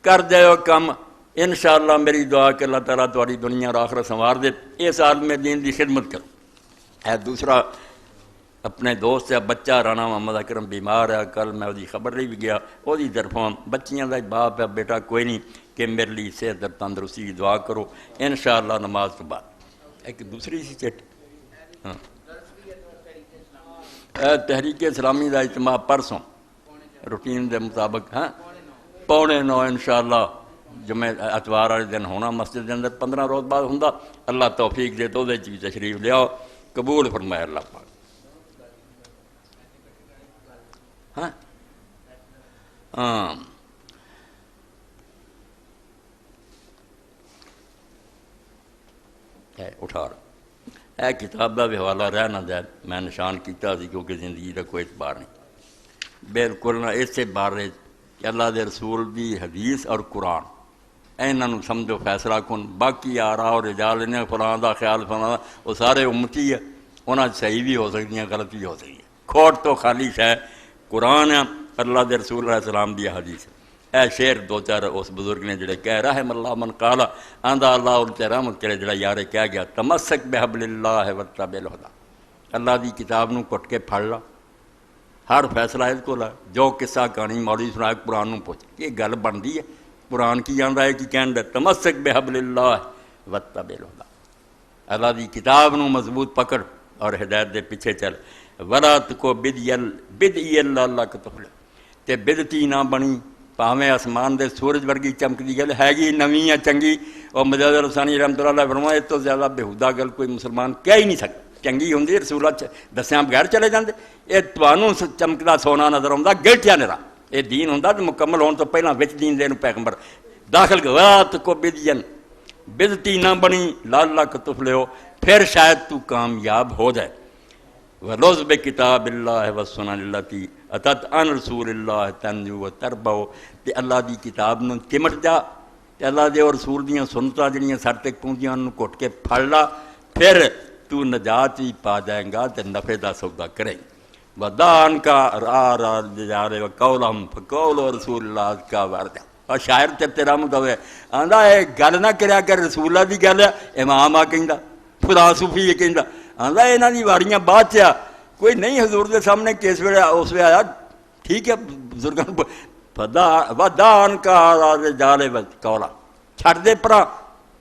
کر دے کم انشاءاللہ. میری دعا کہ اللہ تعالیٰ تاری دنیا اور آخرت سنوار دے. اس عالم دین دی خدمت کرو. ہے دوسرا اپنے دوست ہے بچہ رانا محمد اکرم بیمار ہے، کل میں وہی خبر لے بھی گیا، وہی طرفوں بچیاں دا باپ ہے، بیٹا کوئی نہیں کہ میرے لیے صحت اور تندرستی کی دعا کرو. انشاءاللہ نماز تو بعد ایک دوسری سی چٹ ہاں تحریک اسلامی کا اجتماع پرسوں روٹین دے مطابق ہاں 8:45 انشاءاللہ جمعے اتوار والے دن ہونا مسجد کے اندر 15 روز بعد ہوں اللہ توفیق دے تو بھی تشریف لیاؤ قبول فرمائے اللہ پاک ہاں ہاں اٹھا اے کتاب کا بھی حوالہ رہ نہ دے میں نشان کیتا سی کیونکہ زندگی کا کوئی اعتبار نہیں بالکل نہ اسے بارے کہ اللہ دے رسول دی حدیث اور قرآن انہوں سمجھو فیصلہ کن باقی آرا اور رجال نے فلاں دا خیال فلاں دا وہ سارے امتی ہے انہاں صحیح بھی ہو سکتی ہیں غلط بھی ہو سکتی ہے کھوٹ تو خالی ہے قرآن ہے اللہ دے رسول علیہ السلام دی حدیث اے شعر دو چار اس بزرگ نے جڑے کہہ رحم اللہ من قال آندا اللہ ان تے رحمت کرے جڑا یارے کہہ گیا تمسک بحبل اللہ واتبع الہدی اللہ دی کتاب نو کٹ کے پھڑ لا ہر فیصلہ اس کو لا جو قصہ کہانی مولوی سنائے قرآن نو پوچھ یہ گل بنتی ہے قرآن کی جاندا ہے کہ کہندا تمسک بحبل اللہ واتبع الہدی اللہ دی کتاب نو مضبوط پکڑ اور ہدایت دے پیچھے چل ولا تکو بدعی اللہ کا تفلح تے بدعتی نہ بنی پاویں آسمان دے سورج ورگی چمکدی گل ہے گی نویں یا چنگی اور مجاز رسانی رحمۃ اللہ علیہ فرمایا اس تو زیادہ بےہودہ گل کوئی مسلمان کہہ ہی نہیں سکتا چنگی ہوندی رسولہ دسیاں بغیر چلے جاندے یہ تمہوں چمکدا سونا نظر آਉਂਦਾ گلٹیا نرا یہ دین ہوندا تے مکمل ہون تو پہلاں وچ دین دے نوں پیغمبر داخل گوات کو بدین بدتی نہ بنی لاللہ کا تفلحو پھر شاید تو کامیاب ہو جائے وَلُوذ بِكِتَابِ اللَّهِ وَالسُّنَنِ الَّتِي أَتَتْ عَنْ رَسُولِ اللَّهِ تَنْجُو وَتَرْبَو تے اللہ دی کتاب نوں چمٹ جا تے اللہ دے اور رسول دیاں سنتاں جڑیاں سر تک پہنچیاں انہوں کٹ کے پھڑ لا پھر تو نجات ہی پا جائیں گا تے نفع دا سودا کریں وَدَعْ عَنْكَ رَا الْجَارِ وَقَوْلَهُمْ فَقَوْلُ رَسُولِ اللَّهِ کا وَرْدَ اور شاعر تے تیرا مدوے آندا اے گل نہ کریا کر رسول اللہ دی گل ہے امام آ کہندا خدا صوفی یہ کہندا آندا انہاں دی واریاں بعد چ کوئی نہیں حضور دے سامنے کس ویلے اس ویلے آیا ٹھیک ہے بزرگاں ودان کا رجال قولا چھڈ دے پرا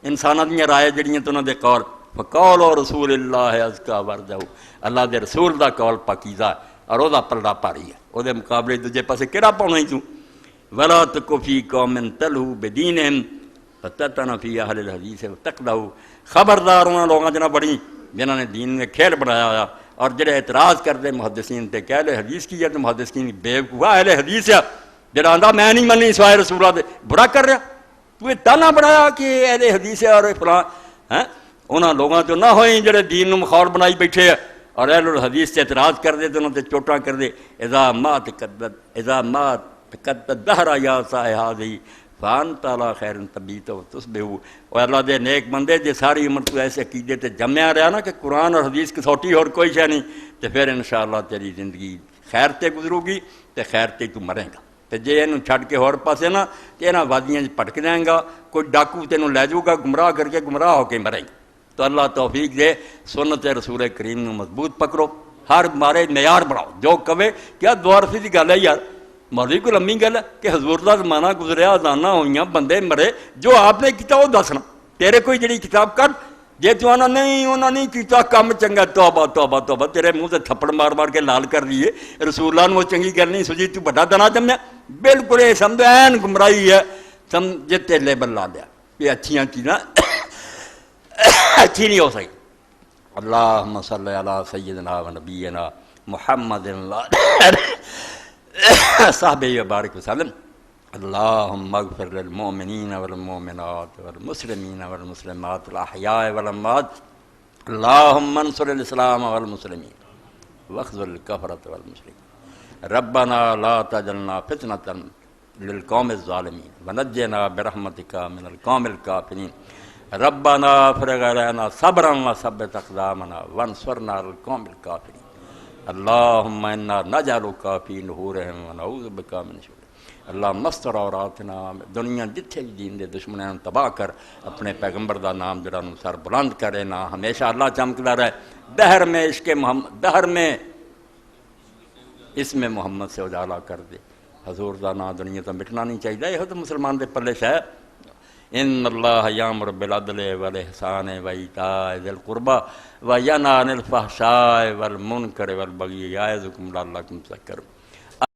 انساناں دیاں رائے جڑیاں تے انہاں دے قول فقول رسول اللہ ازکا ورجہ اللہ دے رسول دا قول پاکیزہ اور او دا پلڑا پاری ہے او دے مقابلے دوجے پاسے کیڑا پاؤنا ہی تو ولا تک فی قوم تلہو بدینہم فتتن فی اہل الحدیث وتقلہو خبردار انہاں لوگاں جنہ بڑی جنہوں نے دین نے کھیل بنایا ہوا اور جڑے اعتراض کرتے محدثین تے کہ اہل حدیث کی ہے تو محدثین بیوقوف اہل حدیث ہے جڑا آندا میں نہیں مننی سوائے رسول اللہ دے برا کر رہا تو یہ تانا بنایا کہ اہل حدیث ہے اور فلاں ہیں انہاں لوگاں تو نہ ہوئیں جڑے دین نو مخور بنائی بیٹھے ہیں اور اہل الحدیث سے اعتراض کر دے تو انہوں تے چوٹاں کر دے اذا ما تقدد دہرا یا صاحب فان تعالیٰ خیر طبیعت و تصبحو اور اللہ دے نیک بندے جے ساری عمر تو ایسے عقیدے تے جمعیا رہا نا کہ قرآن اور حدیث کی سوٹی اور کوئی شے نہیں تو پھر انشاءاللہ تیری زندگی خیر تے گزرو گی تے خیر تے تو مرے گا تے جے انہوں چھڑ کے ہور پاسے نا تے انہاں وادیاں پٹک جائیں گا کوئی ڈاکو تینوں لے جاؤ گا گمراہ کر کے گمراہ ہو کے مرے گا تو اللہ توفیق دے سنت رسول کریم نو مضبوط پکڑو ہر مارے معیار بناؤ جو کہے کیا دوارفی دی گل ہے یار مولوی کو لمبی گل ہے کہ حضور دا زمانہ گزریا ازانہ ہوئیاں بندے مرے جو آپ نے کیتا وہ دسنا تیرے کوئی جڑی کتاب کر جے تو آنا نہیں انہوں نہیں کیتا کم چنگا توبہ توبہ توبہ تیرے منہ سے تھپڑ مار مار کے لال کر دیے رسول اللہ نے وہ چنگی گل نہیں سوچی تو بڑا دنا جمیا بالکل یہ سمجھ این گمراہی ہے سمجھ تے لیبل لا دیا یہ اچھیاں چیزاں اچھی نہیں ہو سکی اللہم صلی علی سیدنا و نبینا محمد صحابہ وبارک وسلم اللہم اغفر للمؤمنین والمؤمنات والمسلمین والمسلمات الاحیاء والاموات اللہم انصر الاسلام والمسلمین واخذل الکفرۃ والمشرکین ربنا لا تجعلنا فتنۃ للقوم الظالمین ونجنا برحمتک من القوم الکافرین ربنا افرغ علینا صبرا وثبت اقدامنا وانصرنا على القوم الکافرین اللہم انا نجعلک فی نحورہم ونعوذ بک من شرورہم اللہ مستر عوراتنا دنیا جتھے بھی دین دے دشمنوں تباہ کر اپنے پیغمبر دا نام جڑا نو سر بلند کرے نا ہمیشہ اللہ چمکدا رہے دہر میں عشق محمد دہر میں اسم محمد سے اجالا کر دے حضور دا نام دنیا تو مٹنا نہیں چاہیے یہ تو مسلمان دے پلے شے ان اللہ یامر بالعدل والاحسان وایتاء ذی القربی وینہی عن الفحشاء والمنکر والبغی یعظکم لعلکم تذکرون۔